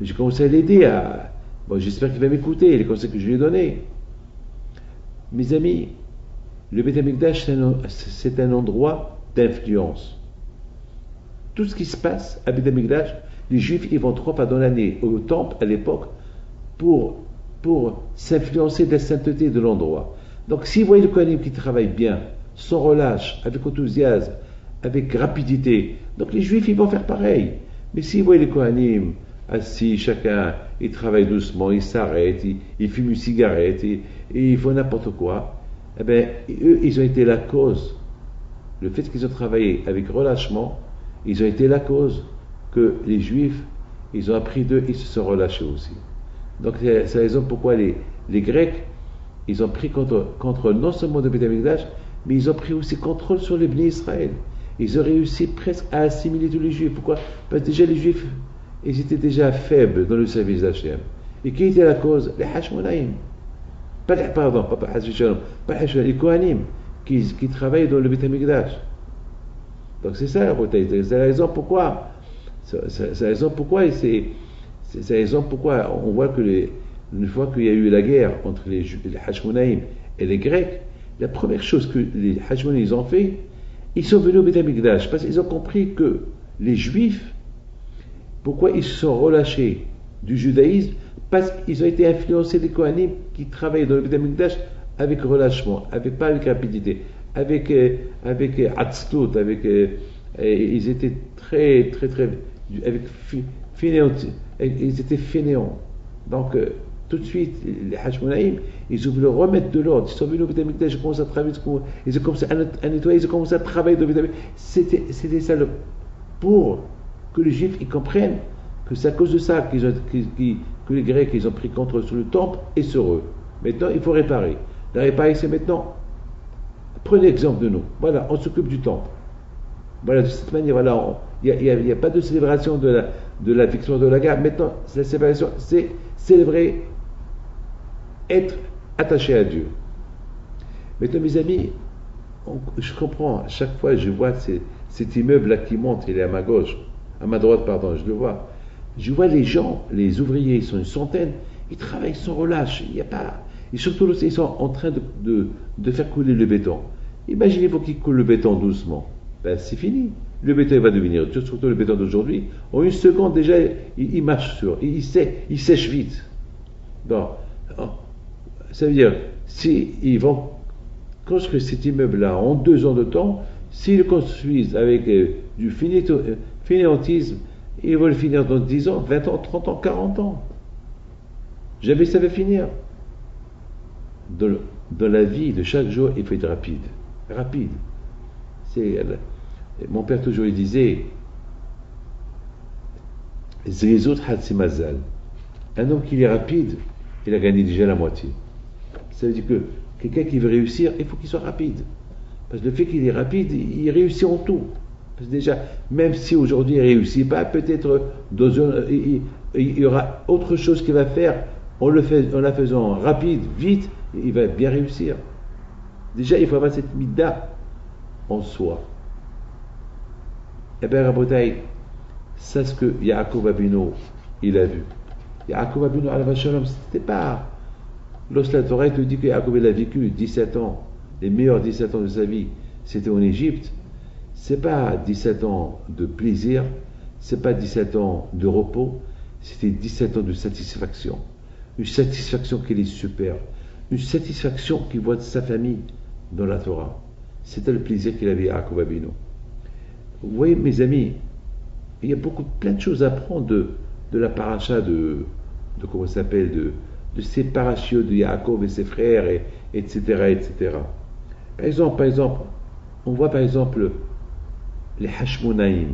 j'ai commencé à l'aider à. Bon, j'espère qu'il va m'écouter, les conseils que je lui ai donnés. Mes amis, le Beth Amikdash, c'est un endroit d'influence. Tout ce qui se passe à Beth Amikdash, les Juifs, ils vont 3 fois dans l'année au temple, à l'époque, pour s'influencer de la sainteté de l'endroit. Donc, s'ils voient le Kohanim qui travaille bien, sans relâche, avec enthousiasme, avec rapidité, donc les Juifs, ils vont faire pareil. Mais s'ils voient les Kohanim assis, chacun, ils travaillent doucement, ils s'arrêtent, ils fument une cigarette, et ils font n'importe quoi, eh bien, eux, ils ont été la cause. Le fait qu'ils ont travaillé avec relâchement, ils ont été la cause que les Juifs, ils ont appris d'eux, ils se sont relâchés aussi. Donc, c'est la raison pourquoi les Grecs, ils ont pris contre non seulement le Beth Amikdash, mais ils ont pris aussi contrôle sur les Bnei Israël. Ils ont réussi presque à assimiler tous les Juifs. Pourquoi? Parce que déjà les Juifs, ils étaient déjà faibles dans le service d'Hachem. Et qui était la cause? Les Hashmonaïm. Pas les Kohanim, qui travaillent dans le Beth Amikdash. Donc c'est ça la bataille. C'est la raison pourquoi. C'est la raison pourquoi, c'est la raison pourquoi on voit que une fois qu'il y a eu la guerre entre les Hashmonaïm et les Grecs, la première chose que les Hashmonaïm ont fait, ils sont venus au Beth Amikdash parce qu'ils ont compris que les Juifs, pourquoi ils se sont relâchés du judaïsme? Parce qu'ils ont été influencés des Kohanim qui travaillaient dans le Beth Amikdash avec relâchement, pas avec rapidité, avec atzlut, ils étaient très avec fainéants, ils étaient fainéants. Donc tout de suite, les Hashmonaïm, ils ont voulu remettre de l'ordre. Ils sont venus au Beth Amikdash, ils ont commencé à travailler, ils ont commencé à nettoyer, ils ont commencé à travailler dans le Beth Amikdash. C'était ça pour que les Juifs ils comprennent que c'est à cause de ça que les Grecs ils ont pris contrôle sur le temple et sur eux. Maintenant, il faut réparer. La réparer, c'est maintenant. Prenez exemple de nous. Voilà, on s'occupe du temple. Voilà, de cette manière, voilà, il n'y a pas de célébration de la victoire de la guerre. Maintenant, la célébration, c'est célébrer, être attaché à Dieu. Maintenant, mes amis, je comprends, à chaque fois je vois cet immeuble-là qui monte, il est à ma gauche, à ma droite, pardon, je le vois. Je vois les gens, les ouvriers, ils sont une centaine, ils travaillent sans relâche. Il n'y a pas. Et surtout, ils sont en train de faire couler le béton. Imaginez-vous qu'ils coulent le béton doucement. Ben, c'est fini. Le béton il va devenir, surtout le béton d'aujourd'hui, en une seconde déjà, il marche sur, il sèche vite. Bon, ça veut dire, s'ils vont construire cet immeuble-là en 2 ans de temps, s'ils le construisent avec du fainéantisme, ils vont le finir dans 10 ans, 20 ans, 30 ans, 40 ans. Jamais ça va finir. Dans la vie de chaque jour, il faut être rapide. Rapide. Mon père toujours il disait Zrizut Hatsimazal. Un homme qui est rapide, il a gagné déjà la moitié. Ça veut dire que quelqu'un qui veut réussir, il faut qu'il soit rapide. Parce que le fait qu'il est rapide, il réussit en tout. Parce que déjà, même si aujourd'hui il ne réussit pas, peut-être il y aura autre chose qu'il va faire en la faisant rapide, vite, il va bien réussir. Déjà, il faut avoir cette midda en soi. Eh bien, Rabotai, c'est ce que Yaakov Abino, il a vu. Yaakov Abino, alayhi shalom, c'était pas. Lorsque la Torah te dit que Yaakov il a vécu 17 ans, les meilleurs 17 ans de sa vie, c'était en Égypte, c'est pas 17 ans de plaisir, c'est pas 17 ans de repos, c'était 17 ans de satisfaction. Une satisfaction qui est super, une satisfaction qu'il voit de sa famille dans la Torah. C'était le plaisir qu'il avait à Yaakov Abino. Vous voyez, mes amis, il y a plein de choses à apprendre de la paracha comment ça s'appelle, de ces parachiots de Yaakov et ses frères, etc., etc. Par exemple, on voit par exemple les Hashmonaïm.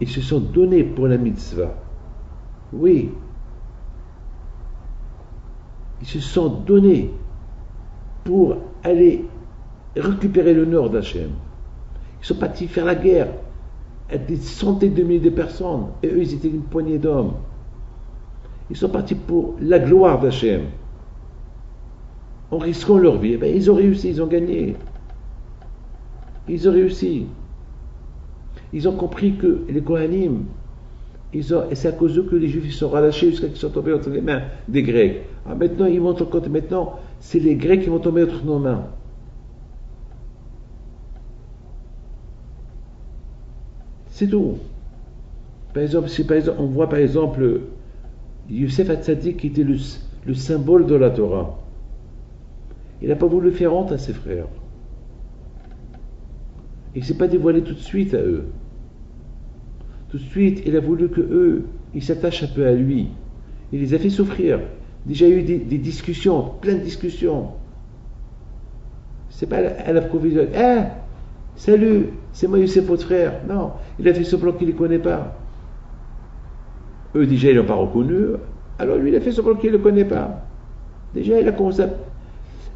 Ils se sont donnés pour la mitzvah. Oui. Ils se sont donnés pour aller récupérer le nord d'Hachem. Ils sont partis faire la guerre à des centaines de milliers de personnes. Et eux, ils étaient une poignée d'hommes. Ils sont partis pour la gloire d'Hachem. En risquant leur vie. Eh bien, ils ont réussi, ils ont gagné. Ils ont réussi. Ils ont compris que les Kohanim, et c'est à cause d'eux que les Juifs ils sont relâchés jusqu'à ce qu'ils sont tombés entre les mains des Grecs. Ah, maintenant, ils vont te compte. Maintenant, c'est les Grecs qui vont tomber entre nos mains. C'est tout. Par exemple, on voit par exemple Youssef Hatzadik qui était le symbole de la Torah. Il n'a pas voulu faire honte à ses frères. Il ne s'est pas dévoilé tout de suite à eux. Tout de suite, il a voulu que eux, ils s'attachent un peu à lui. Il les a fait souffrir. Déjà, il y a eu des discussions, plein de discussions. C'est pas à la provision. Ah, salut, c'est moi Youssef, votre frère. Non, il a fait semblant qu'il ne les connaît pas. Eux, déjà, ils ne l'ont pas reconnu. Alors lui, il a fait semblant qu'il ne le connaît pas. Déjà, il a commencé à...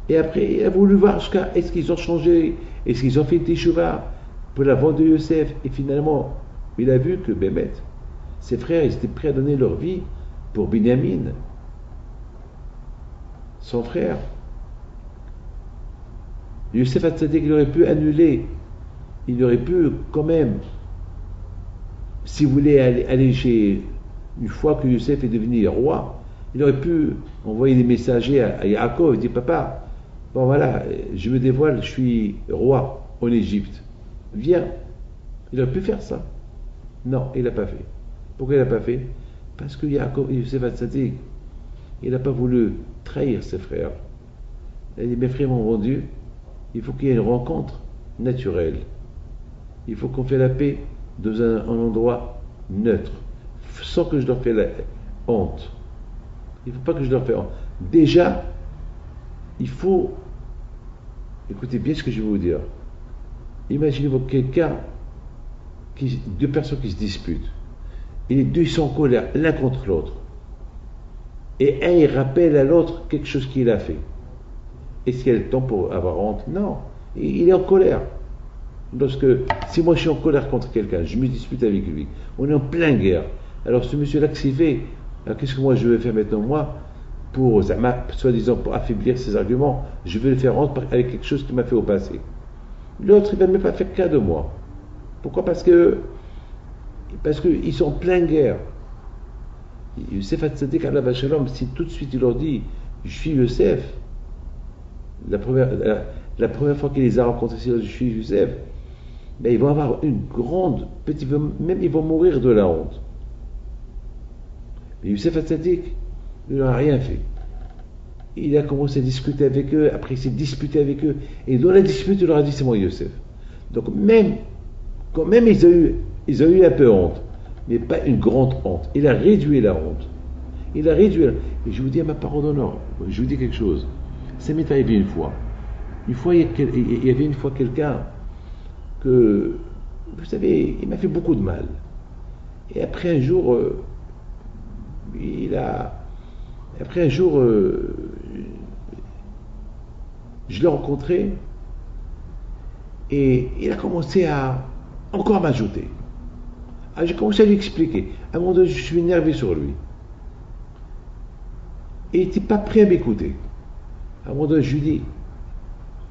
Et après, il a voulu voir jusqu'à est-ce qu'ils ont changé, est-ce qu'ils ont fait teshuva pour la vente de Youssef. Et finalement, il a vu que Bémet, ses frères, ils étaient prêts à donner leur vie pour Binyamin, son frère. Youssef Hatzadik, il aurait pu annuler, il aurait pu quand même, s'il voulait aller chez, une fois que Youssef est devenu roi, il aurait pu envoyer des messagers à Yaakov et dire papa, bon voilà, je me dévoile, je suis roi en Égypte, viens. Il aurait pu faire ça. Non, il n'a pas fait. Pourquoi il n'a pas fait? Parce que Youssef Hatzadik, il n'a pas voulu trahir ses frères. Il a dit mes frères m'ont vendu, il faut qu'il y ait une rencontre naturelle. Il faut qu'on fasse la paix dans un endroit neutre, sans que je leur fasse la honte. Il ne faut pas que je leur fasse honte. Déjà, il faut... Écoutez bien ce que je vais vous dire. Imaginez-vous deux personnes qui se disputent. Et les deux ils sont en colère l'un contre l'autre. Et un il rappelle à l'autre quelque chose qu'il a fait. Est-ce qu'il y a le temps pour avoir honte? Non. Il est en colère. Si moi je suis en colère contre quelqu'un, je me dispute avec lui, on est en pleine guerre. Alors ce monsieur-là qui s'y fait, alors qu'est-ce que moi je vais faire maintenant? Moi, soi-disant pour affaiblir ses arguments, je vais le faire honte avec quelque chose qu'il m'a fait au passé. L'autre, il ne va même pas faire cas de moi. Pourquoi? Parce que parce qu'ils sont en pleine guerre. Youssef Hatzadik, alav shalom, si tout de suite il leur dit je suis Youssef, la première fois qu'il les a rencontrés, c'est je suis Youssef, ben, ils vont avoir une grande, même ils vont mourir de la honte. Mais Youssef Hatzadik, il n'a rien fait. Il a commencé à discuter avec eux, après il s'est disputé avec eux, et dans la dispute, il leur a dit c'est moi Youssef. Donc quand même ils ont eu un peu honte, mais pas une grande honte. Il a réduit la honte. Et je vous dis à ma parole d'honneur, je vous dis quelque chose. Ça m'est arrivé une fois. Il y avait une fois quelqu'un que, vous savez, il m'a fait beaucoup de mal. Et après un jour, je l'ai rencontré et il a commencé à encore m'ajouter. Ah, j'ai commencé à lui expliquer. À un moment donné, je suis énervé sur lui. Et il n'était pas prêt à m'écouter. À un moment donné, je lui dis,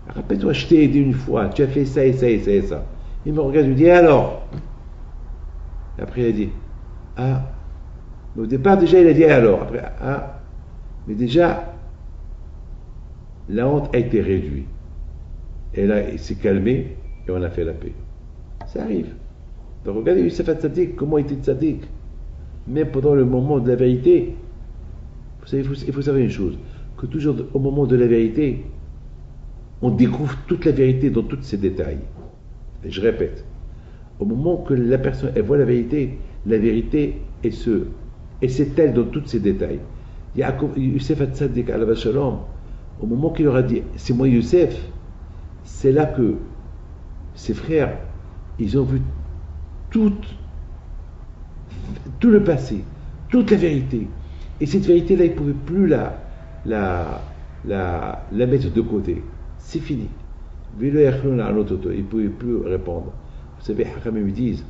rappelle-toi, je t'ai aidé une fois, tu as fait ça et ça et ça et ça. Il me regarde, je lui dis, alors? Et après, il a dit, ah. Mais au départ, déjà, il a dit, alors? Après, ah. Mais déjà, la honte a été réduite. Et là, il s'est calmé et on a fait la paix. Ça arrive. Donc regardez Youssef Hatzadik, comment il était tzaddik. Même pendant le moment de la vérité, vous savez, il faut savoir une chose, que toujours au moment de la vérité, on découvre toute la vérité dans tous ses détails. Et je répète, au moment que la personne elle voit la vérité s'étale dans tous ses détails. Youssef Hatzadik, alav shalom, au moment qu'il leur a dit c'est moi Youssef, c'est là que ses frères, ils ont vu tout le passé, toute la vérité. Et cette vérité-là, ils ne pouvaient plus la mettre de côté. C'est fini. Ils ne pouvaient plus répondre. Vous savez, Hakam me disent,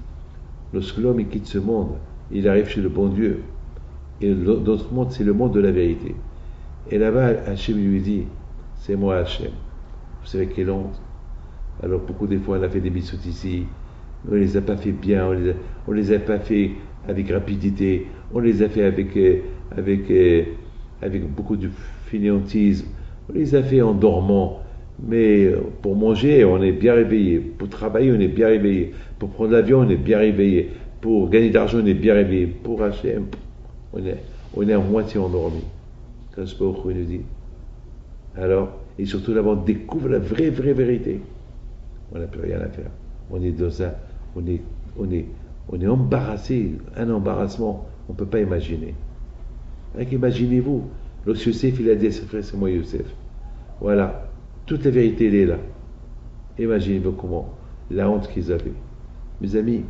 lorsque l'homme quitte ce monde, il arrive chez le bon Dieu. Et l'autre monde, c'est le monde de la vérité. Et là-bas, Hachem lui dit, c'est moi Hachem. Vous savez quelle honte. Alors beaucoup des fois, on a fait des missoutes ici, on ne les a pas fait bien, on les a pas fait avec rapidité, on les a fait avec beaucoup de fainéantisme, on les a fait en dormant, mais pour manger, on est bien réveillé, pour travailler, on est bien réveillé, pour prendre l'avion, on est bien réveillé, pour gagner de l'argent, on est bien réveillé, pour Hachem, on est à moitié endormi. Quand je peux nous dit. Alors, et surtout là, on découvre la vraie vérité. On n'a plus rien à faire. On est dans un, on est embarrassé, un embarrassement, on ne peut pas imaginer. Imaginez-vous, lorsque Youssef, il a dit à ses frères, c'est moi Youssef. Voilà, toute la vérité, elle est là. Imaginez-vous comment, la honte qu'ils avaient. Mes amis,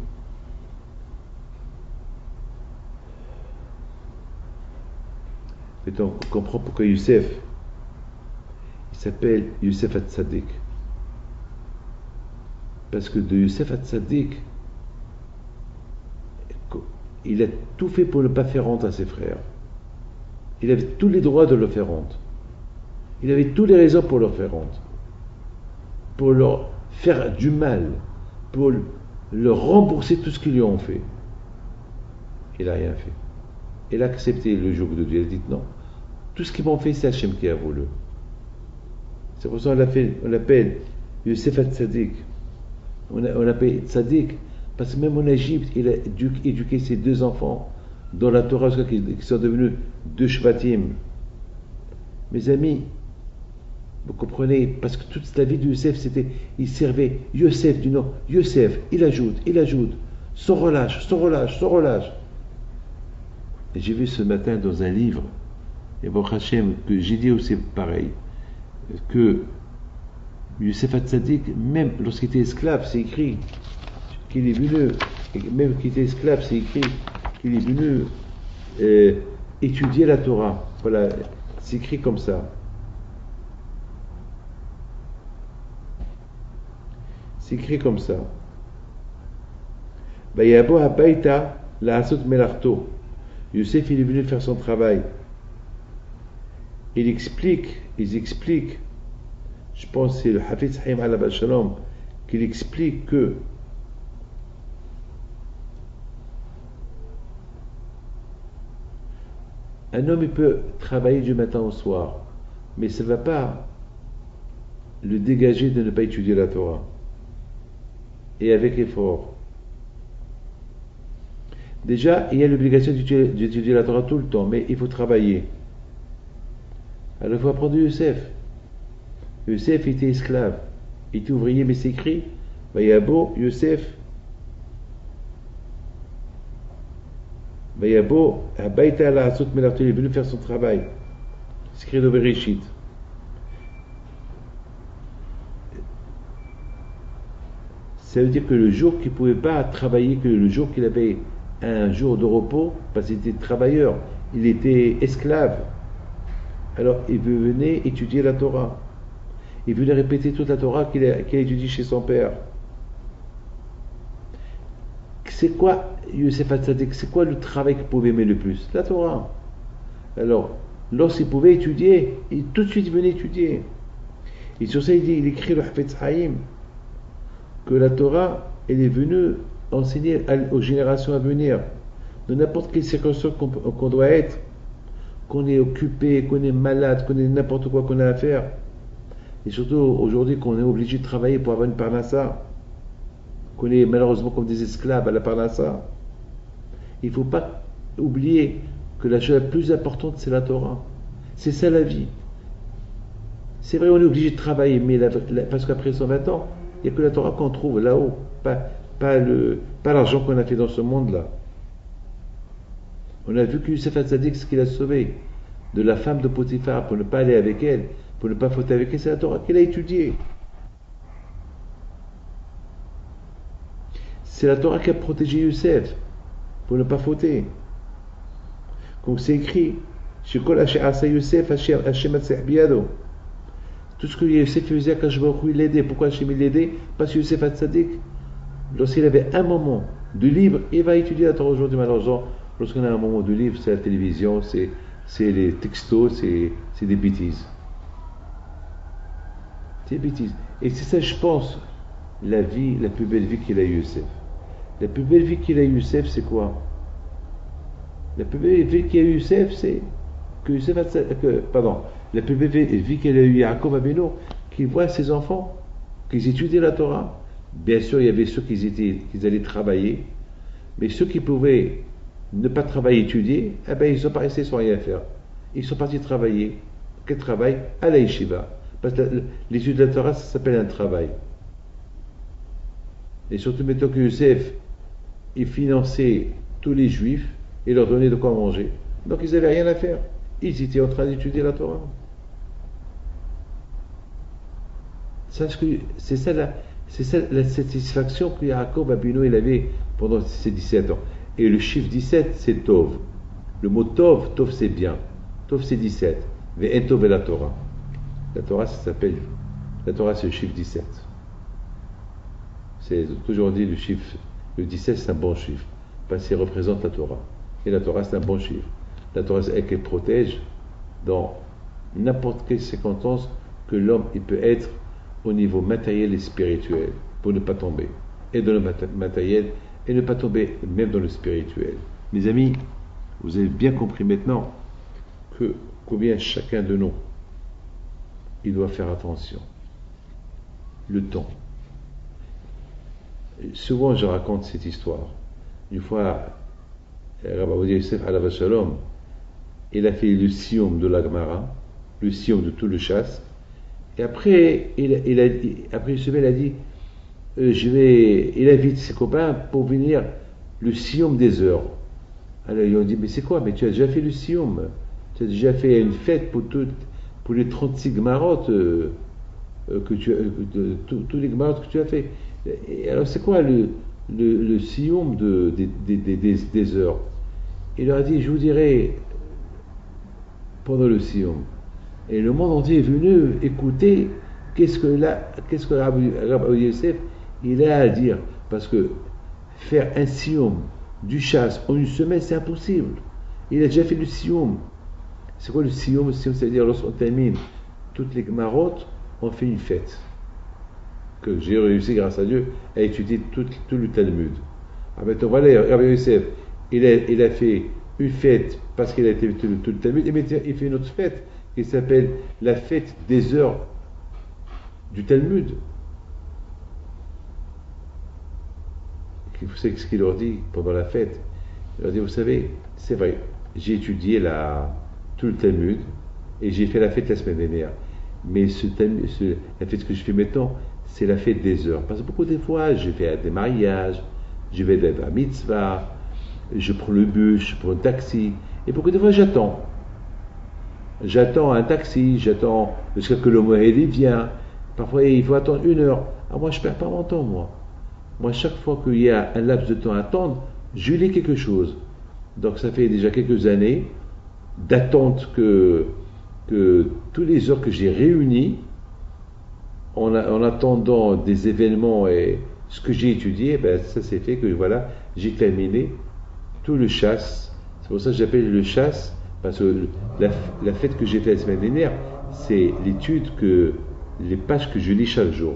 on comprend pourquoi Youssef, il s'appelle Youssef Hatzadik. Parce que de Youssef Hatzadik, il a tout fait pour ne pas faire honte à ses frères. Il avait tous les droits de leur faire honte. Il avait toutes les raisons pour leur faire honte. Pour leur faire du mal. Pour leur rembourser tout ce qu'ils lui ont fait. Il n'a rien fait. Il a accepté le joug de Dieu. Il a dit non. Tout ce qu'ils m'ont fait, c'est Hachem qui a voulu. C'est pour ça qu'on l'appelle Youssef Hatzadik. On l'appelle Tzadik, parce que même en Égypte, il a éduqué ses deux enfants dans la Torah, qui sont devenus deux Shvatim. Mes amis, vous comprenez, parce que toute la vie de Youssef, il servait Youssef du nom, Youssef, il ajoute, sans relâche. Et j'ai vu ce matin dans un livre, et Baruch Hashem, que j'ai dit aussi pareil, que Youssef Hatzadik, même lorsqu'il était esclave, c'est écrit qu'il est venu, même qu'il était esclave, c'est écrit qu'il est venu étudier la Torah. Voilà, c'est écrit comme ça. C'est écrit comme ça. Bayabo habaita la asot melarto. Youssef, il est venu faire son travail. Ils expliquent, je pense que c'est le Hafez Haïm alav shalom, qu'il explique que Un homme, il peut travailler du matin au soir, mais ça ne va pas le dégager de ne pas étudier la Torah. Et avec effort. Déjà, il y a l'obligation d'étudier la Torah tout le temps, mais il faut travailler. Alors il faut apprendre Youssef. Youssef était esclave. Il était ouvrier, mais c'est écrit. Vayabo, Youssef. Vayabo, Habaïta ala Asot Melarto, il est venu faire son travail. C'est écrit dans Bereshit. Ça veut dire que le jour qu'il ne pouvait pas travailler, que le jour qu'il avait un jour de repos, parce qu'il était travailleur, il était esclave. Alors il venait étudier la Torah. Il venait répéter toute la Torah qu'il a étudiée chez son père. C'est quoi, Youssef Hatzadik, c'est quoi le travail qu'il pouvait aimer le plus? La Torah. Alors, lorsqu'il pouvait étudier, tout de suite il venait étudier. Et sur ça, il écrit le Hafetz Haïm que la Torah, elle est venue enseigner aux générations à venir, de n'importe quelle circonstance qu'on doit être, qu'on est occupé, qu'on est malade, qu'on est n'importe quoi qu'on a à faire, et surtout aujourd'hui qu'on est obligé de travailler pour avoir une parnassa, qu'on est malheureusement comme des esclaves à la parnassa. Il ne faut pas oublier que la chose la plus importante, c'est la Torah. C'est ça la vie. C'est vrai, on est obligé de travailler, mais parce qu'après 120 ans, il n'y a que la Torah qu'on trouve là-haut, pas l'argent qu'on a fait dans ce monde-là. On a vu que Youssef Hatzadik, ce qu'il a sauvé de la femme de Potiphar pour ne pas aller avec elle, pour ne pas fauter avec elle, c'est la Torah qu'il a étudiée. C'est la Torah qui a protégé Youssef pour ne pas fauter. Donc c'est écrit, Youssef, tout ce que Youssef faisait, quand il l'aidait. Pourquoi Hachem l'aidait? Parce que Youssef Hatzadik, lorsqu'il avait un moment de libre, il va étudier la Torah. Aujourd'hui, malheureusement, lorsqu'on a un moment de libre, c'est la télévision, c'est les textos, c'est des bêtises. C'est des bêtises. Et c'est ça, je pense, la plus belle vie qu'il a eu Youssef. La plus belle vie qu'il a eu Youssef, c'est quoi? La plus belle vie qu'il a eu Youssef, c'est que Youssef la plus belle vie qu'il a eu Yaakov Avinu, qu'il voit ses enfants, qu'ils étudiaient la Torah. Bien sûr, il y avait ceux qui allaient travailler, mais ceux qui pouvaient ne pas travailler, étudier, eh ben, ils sont pas restés sans rien faire. Ils sont partis travailler. Quel travail? À la yeshiva. Parce que l'étude de la Torah, ça s'appelle un travail. Et surtout, mettons que Youssef, il finançait tous les juifs et leur donnait de quoi manger. Donc, ils n'avaient rien à faire. Ils étaient en train d'étudier la Torah. C'est ça la satisfaction que Yaakov Abino il avait pendant ses 17 ans. Et le chiffre 17, c'est Tov. Le mot Tov c'est bien. Tov, c'est 17. Ve'en Tov et la Torah. La Torah, la Torah, c'est le chiffre 17. C'est toujours dit le 17, c'est un bon chiffre. Parce qu'il représente la Torah. Et la Torah, c'est un bon chiffre. La Torah, c'est elle qui protège dans n'importe quelle circonstance que l'homme il peut être au niveau matériel et spirituel pour ne pas tomber. Et dans le matériel et ne pas tomber même dans le spirituel. Mes amis, vous avez bien compris maintenant que combien chacun de nous il doit faire attention. Le temps. Souvent je raconte cette histoire. Une fois, Rabbi Yosef Alav Shalom, il a fait le siyum de la Gemara, le siyum de tout le chasse, et après après il a dit il invite ses copains pour venir le siyum des heures. Alors ils ont dit, mais c'est quoi? Mais tu as déjà fait le siyum, tu as déjà fait une fête pour les 36 Gemarot tous les Gemarot que tu as fait. Et alors c'est quoi le siyum des heures? Il leur a dit, je vous dirai pendant le siyum. Et le monde entier est venu écouter qu'est-ce que Rabbi Yosef il a à dire. Parce que faire un siyum du chasse en une semaine, c'est impossible. Il a déjà fait le siyum. C'est quoi le siyum? Le siyum, c'est-à-dire lorsqu'on termine toutes les marottes, on fait une fête. Que j'ai réussi, grâce à Dieu, à étudier tout le Talmud. Ah ben, voilà, Rabbi Yosef, il a fait une fête parce qu'il a été tout le Talmud, et maintenant il fait une autre fête qui s'appelle la fête des heures du Talmud. Vous savez ce qu'il leur dit pendant la fête? Il leur dit, vous savez, c'est vrai, j'ai étudié tout le Talmud et j'ai fait la fête la semaine dernière. Mais la fête que je fais maintenant, c'est la fête des heures. Parce que beaucoup de fois, je vais à des mariages, je vais à la mitzvah, je prends le bus, je prends un taxi, et beaucoup de fois, j'attends. J'attends un taxi, j'attends jusqu'à que le moed vienne. Parfois, il faut attendre 1 heure. Ah, moi, je ne perds pas mon temps, moi. Moi, chaque fois qu'il y a un laps de temps à attendre, je lis quelque chose. Donc, ça fait déjà quelques années d'attente que tous les heures que j'ai réunies, en attendant des événements et ce que j'ai étudié, ben, ça s'est fait que voilà, j'ai terminé tout le chasse. C'est pour ça que j'appelle le chasse, parce que la fête que j'ai faite la semaine dernière, c'est les pages que je lis chaque jour.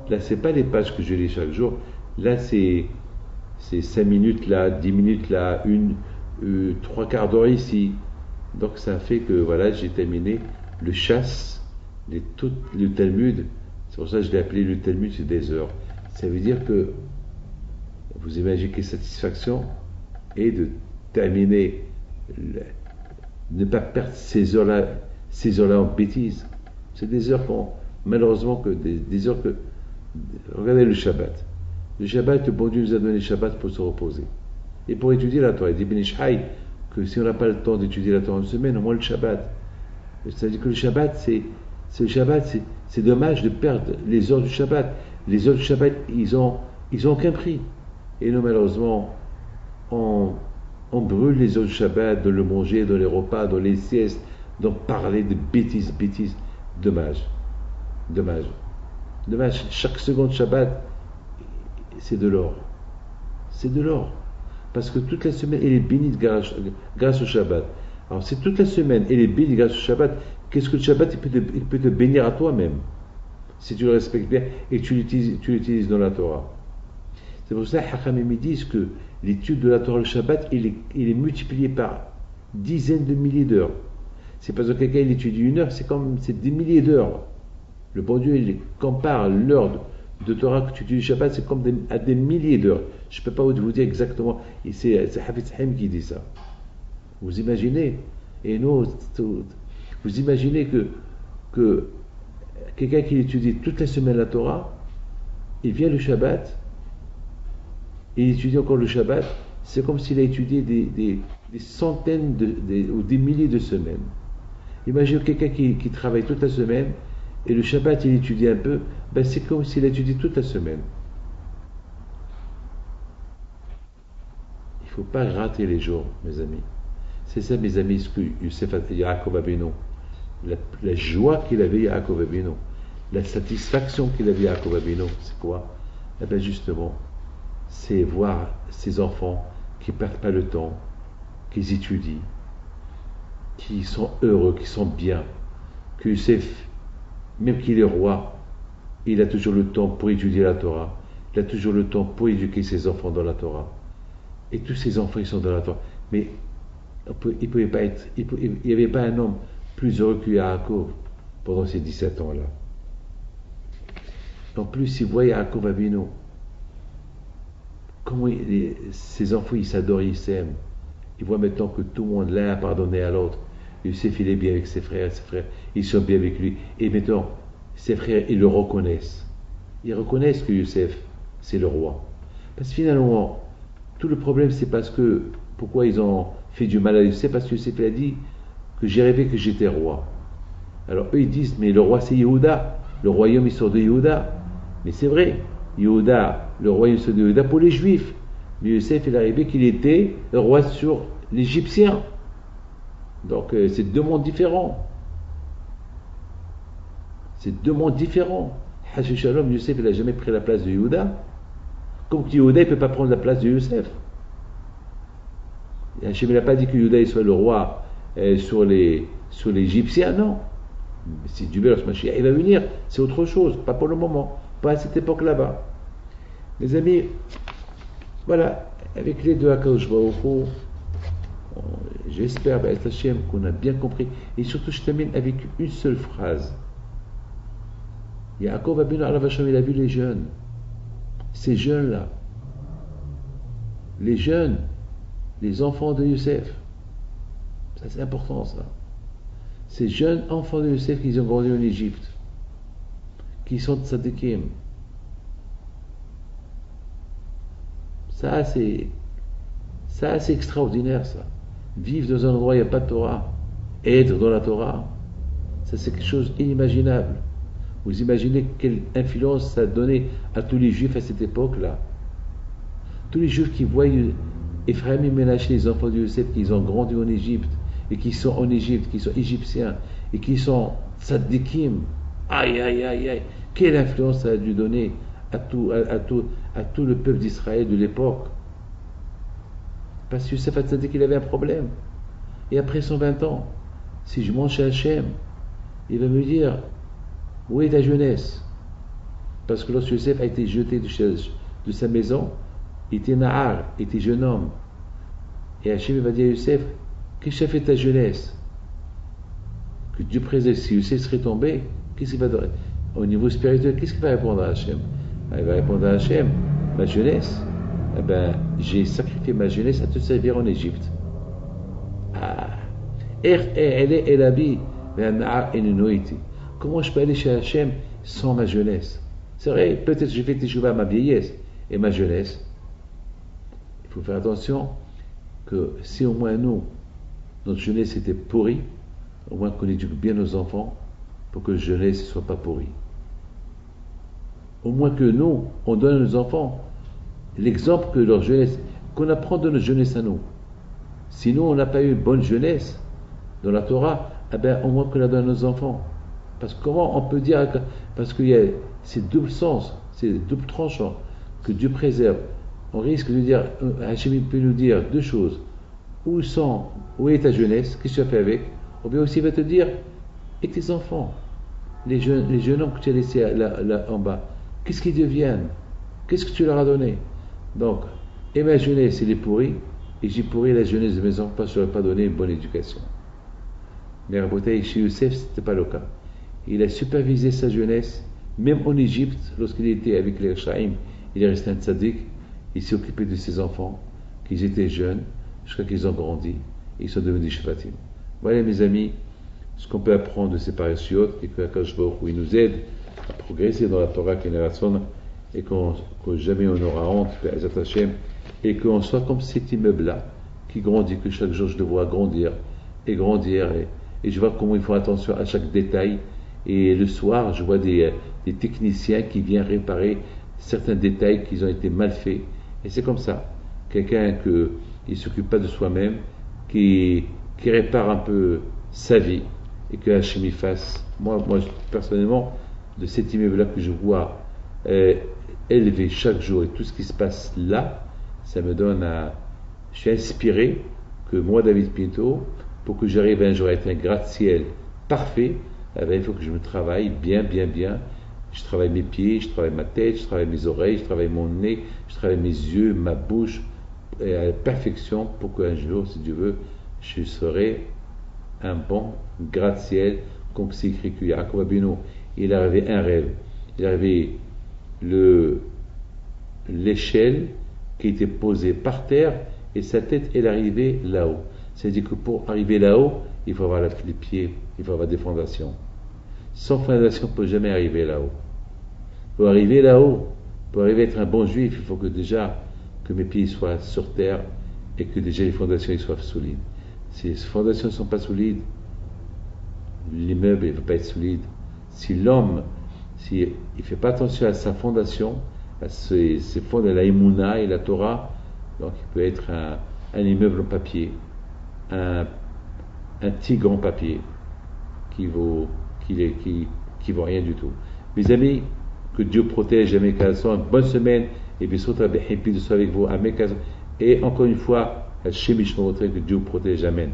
Là, c'est pas les pages que je lis chaque jour. Là, c'est 5 minutes là, 10 minutes là, 3 quarts d'heure ici. Donc, ça fait que voilà, j'ai terminé le chasse, tout le Talmud. C'est pour ça que je l'ai appelé le Talmud, c'est des heures. Ça veut dire que vous imaginez quelle satisfaction est de terminer, ne pas perdre ces heures-là en bêtises. C'est des heures malheureusement, des heures que. Regardez le Shabbat. Le Shabbat, le bon Dieu nous a donné le Shabbat pour se reposer. Et pour étudier la Torah, il dit Ben Ish Chai, que si on n'a pas le temps d'étudier la Torah en semaine, au moins le Shabbat. C'est-à-dire que le Shabbat, c'est dommage de perdre les heures du Shabbat. Les heures du Shabbat, ils ont aucun prix. Et nous, malheureusement, on brûle les heures du Shabbat, de le manger, dans les repas, dans les siestes, d'en parler de bêtises. Dommage. Chaque seconde Shabbat, c'est de l'or. C'est de l'or. Parce que toute la semaine, elle est bénie grâce au Shabbat. Alors, si toute la semaine, elle est bénie grâce au Shabbat, qu'est-ce que le Shabbat, il peut te bénir à toi-même, si tu le respectes bien et que tu l'utilises dans la Torah. C'est pour ça que Hachamim disent que l'étude de la Torah, le Shabbat, il est multiplié par dizaines de milliers d'heures. C'est parce que quelqu'un il étudie 1 heure, c'est des milliers d'heures. Le bon Dieu, il compare l'heure de Torah que tu étudies le Shabbat, c'est comme à des milliers d'heures. Je ne peux pas vous dire exactement, et c'est Hafetz Haïm qui dit ça. Vous imaginez, et nous, vous imaginez que quelqu'un qui étudie toute la semaine la Torah, il vient le Shabbat, et il étudie encore le Shabbat, c'est comme s'il a étudié des centaines ou des milliers de semaines. Imaginez quelqu'un qui travaille toute la semaine, et le Shabbat il étudie un peu, ben c'est comme s'il a étudié toute la semaine. Il ne faut pas rater les jours, mes amis. C'est ça, mes amis, ce que Youssef Yaakov Avinu, la joie qu'il avait Yaakov Avinu, la satisfaction qu'il avait Yaakov Avinu, c'est quoi? Eh bien justement, c'est voir ces enfants qui ne perdent pas le temps, qui étudient, qui sont heureux, qui sont bien, que Youssef, même qu'il est roi, il a toujours le temps pour étudier la Torah, il a toujours le temps pour éduquer ses enfants dans la Torah. Et tous ces enfants, ils sont dans la Torah. Mais il pouvait pas être, il n'y avait pas un homme plus heureux que Yaakov pendant ces 17 ans-là. En plus, il voit Yaakov Avinu, comment ses enfants, ils s'adorent, ils s'aiment. Il voit maintenant que tout le monde l'un a pardonné à l'autre. Youssef, il est bien avec ses frères, ils sont bien avec lui. Et maintenant, ses frères, ils le reconnaissent. Ils reconnaissent que Youssef, c'est le roi. Parce que finalement, tout le problème, c'est pourquoi ils ont fait du mal à Youssef, parce que Youssef a dit que j'ai rêvé que j'étais roi. Alors eux, ils disent, mais le roi, c'est Yehuda. Le royaume, il sort de Yehuda. Mais c'est vrai, Yehuda, le royaume sort de Yehuda pour les Juifs. Mais Youssef, il est arrivé qu'il était roi sur l'Égyptien. Donc, c'est 2 mondes différents. C'est 2 mondes différents. Hashi Shalom, Youssef, il n'a jamais pris la place de Yehuda. Comme Yehuda, il ne peut pas prendre la place de Youssef. Hachem n'a pas dit que Yehuda soit le roi sur les Égyptiens, non. Si Dieu veut, Mashiach, il va venir, c'est autre chose, pas pour le moment, pas à cette époque là-bas. Mes amis, voilà, avec l'aide de Akadosh Baruch Hu, J'espère, B'ez Hashem, qu'on a bien compris. Et surtout, je termine avec une seule phrase. Yaakov Abinu alav Hashem, il a vu les jeunes. Ces jeunes-là. Les jeunes, les enfants de Youssef. Ça, c'est important, ça. Ces jeunes enfants de Youssef qui ont grandi en Égypte, qui sont tzadikim. Ça, c'est extraordinaire, ça. Vivre dans un endroit où il n'y a pas de Torah, être dans la Torah, ça, c'est quelque chose d'inimaginable. Vous imaginez quelle influence ça a donné à tous les Juifs à cette époque-là. Tous les Juifs qui voient Ephraim et Ménaché, les enfants de Youssef, qui ont grandi en Égypte, et qui sont en Égypte, qui sont égyptiens, et qui sont tzadikim. Aïe, aïe, aïe, aïe. Quelle influence ça a dû donner à tout le peuple d'Israël de l'époque. Parce que Youssef Hatzadik, il avait un problème. Et après 120 ans, si je mange chez Hachem, il va me dire, où est ta jeunesse? Parce que lorsque Youssef a été jeté de sa maison, il était Nahar, il était jeune homme. Et Hachem va dire à Youssef, qu'est-ce que ça fait ta jeunesse? Que Dieu préserve, si Youssef serait tombé, qu'est-ce qu'il va donner? Au niveau spirituel, qu'est-ce qu'il va répondre à Hachem? Il va répondre à Hachem, ma jeunesse, eh ben, j'ai sacrifié ma jeunesse à te servir en Égypte. Ah, comment je peux aller chez Hachem sans ma jeunesse? C'est vrai, peut-être j'ai fait teshuva à ma vieillesse et ma jeunesse. Il faut faire attention que si au moins nous, notre jeunesse était pourrie, au moins qu'on éduque bien nos enfants pour que la jeunesse ne soit pas pourrie. Au moins que nous, on donne à nos enfants l'exemple que leur jeunesse, qu'on apprend de notre jeunesse à nous. Sinon, on n'a pas eu une bonne jeunesse dans la Torah, eh bien, au moins qu'on la donne à nos enfants. Parce que comment on peut dire, parce qu'il y a ces doubles sens, ces doubles tranchants que Dieu préserve, on risque de dire, Hachem peut nous dire deux choses. Où est ta jeunesse? Qu'est-ce que tu as fait avec? Ou bien aussi il va te dire, et tes enfants, les jeunes hommes que tu as laissés là en bas, qu'est-ce qu'ils deviennent? Qu'est-ce que tu leur as donné? Donc, et ma jeunesse, elle est pourrie, et j'ai pourri la jeunesse de mes enfants parce que je leur ai pas donné une bonne éducation. Mais Rabotai, chez Youssef, ce n'était pas le cas. Il a supervisé sa jeunesse, même en Égypte, lorsqu'il était avec les Rechaïm, il est resté un tzaddik, il s'est occupé de ses enfants, qu'ils étaient jeunes, jusqu'à qu'ils ont grandi, et ils sont devenus shvatim. Voilà mes amis, ce qu'on peut apprendre de ces parachutes, et que Akash Baruch Hu, il nous aide à progresser dans la Torah Keneratson, et que jamais on aura honte, Be'ezat Hashem, et qu'on soit comme cet immeuble-là, qui grandit, que chaque jour je le vois grandir, et grandir, et je vois comment il faut attention à chaque détail, et le soir, je vois des techniciens qui viennent réparer certains détails qui ont été mal faits, et c'est comme ça, quelqu'un qui ne s'occupe pas de soi-même, qui répare un peu sa vie, et que Hachem y fasse, moi personnellement, de cet immeuble-là que je vois élevé chaque jour, et tout ce qui se passe là, ça me donne je suis inspiré que moi, David Pinto, pour que j'arrive un jour à être un gratte-ciel parfait, eh bien, il faut que je me travaille bien. Je travaille mes pieds, je travaille ma tête, je travaille mes oreilles, je travaille mon nez, je travaille mes yeux, ma bouche, à la perfection pour qu'un jour, si Dieu veut, je serai un bon gratte-ciel, comme c'est écrit que Yaakov Abinu, il avait un rêve. Il avait l'échelle qui était posée par terre et sa tête, elle arrivait là-haut. C'est-à-dire que pour arriver là-haut, il faut avoir les pieds, il faut avoir des fondations. Sans fondation, on ne peut jamais arriver là-haut. Pour arriver là-haut, pour arriver à être un bon juif, il faut que mes pieds soient sur terre et que déjà les fondations soient solides. Si les fondations ne sont pas solides, l'immeuble ne va pas être solide. Si l'homme, s'il ne fait pas attention à sa fondation, à ses fonds de la Emouna et la Torah, donc il peut être un immeuble en papier, un tigre en papier qui vaut rien du tout. Mes amis, que Dieu protège mes Kazan, bonne semaine et bien sûr happy de soir avec vous à mes Kazan. Et encore une fois, Hachem Yishmor, que Dieu protège, amen.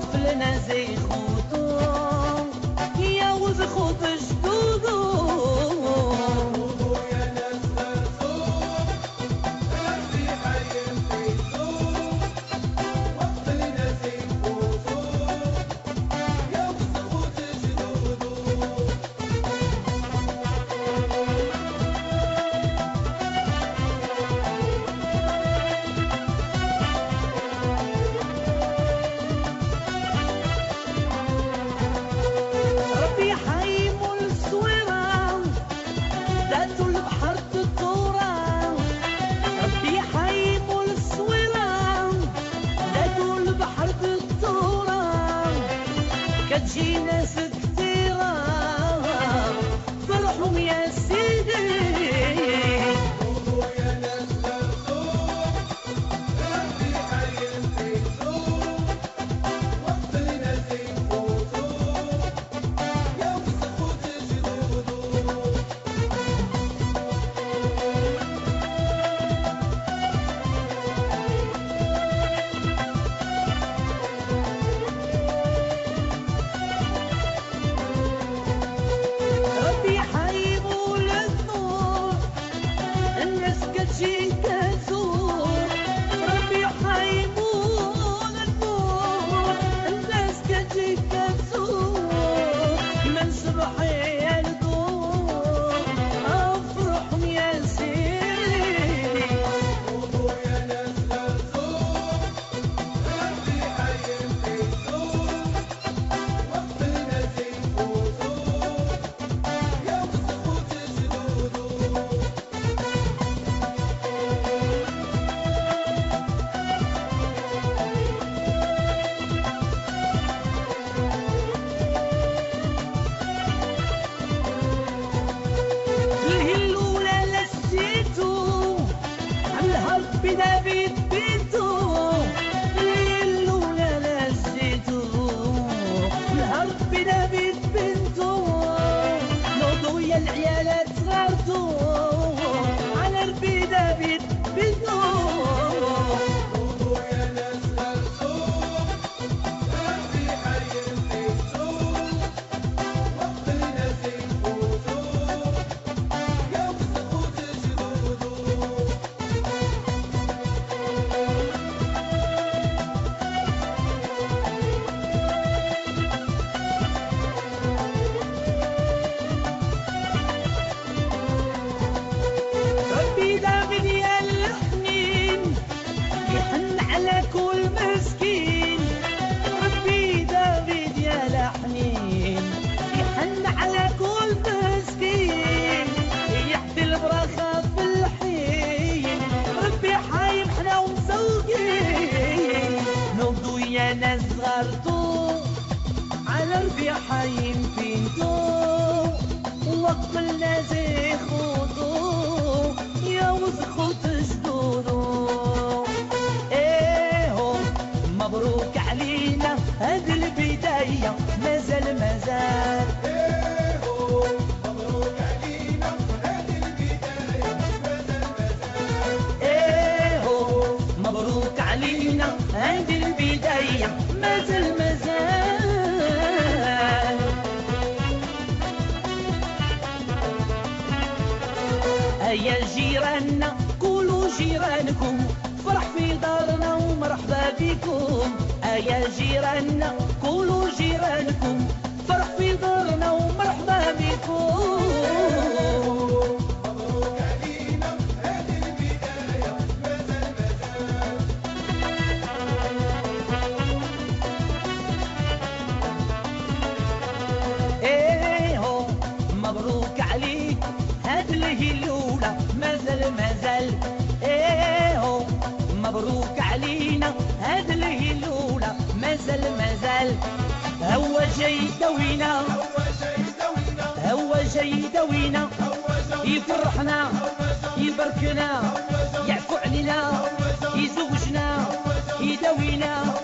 وقفلنا زي خوتو يا ولد خوت جدودو كتجي ناس كثيرة فرحهم يا سيدي قولوا يا ناس مرزوق ربي حيم فيكم وقتنا زي خوتو يا وسخوت جدودو العيالات صغرتو على ربي دافيد بنتو قولوا يا ناس صغرتو ربي حيم فيكتو وقتنا زي خوتو يا وسخوت جدودو ناس صغرتو على ربي حايم فينتو وقفلنا زي خوتو يا وسخوت جدودو ايهو مبروك علينا هاد البداية مازال ايهو مبروك علينا هاد البداية مازال ايهو مبروك علينا هاد البداية مازال هيا جيراننا قولوا جيرانكم فرح في دارنا ومرحبا بكم هيا جيراننا قولوا جيرانكم فرح في دارنا ومرحبا بكم مبروك علينا هذه البداية مازال ايهو مبروك عليك هاد الهلولة مازال ايهو مبروك علينا هاد الهلولة مازال هو جاي دوينا هو جاي دوينا يفرحنا يباركنا يعفو علينا يزوجنا يداوينا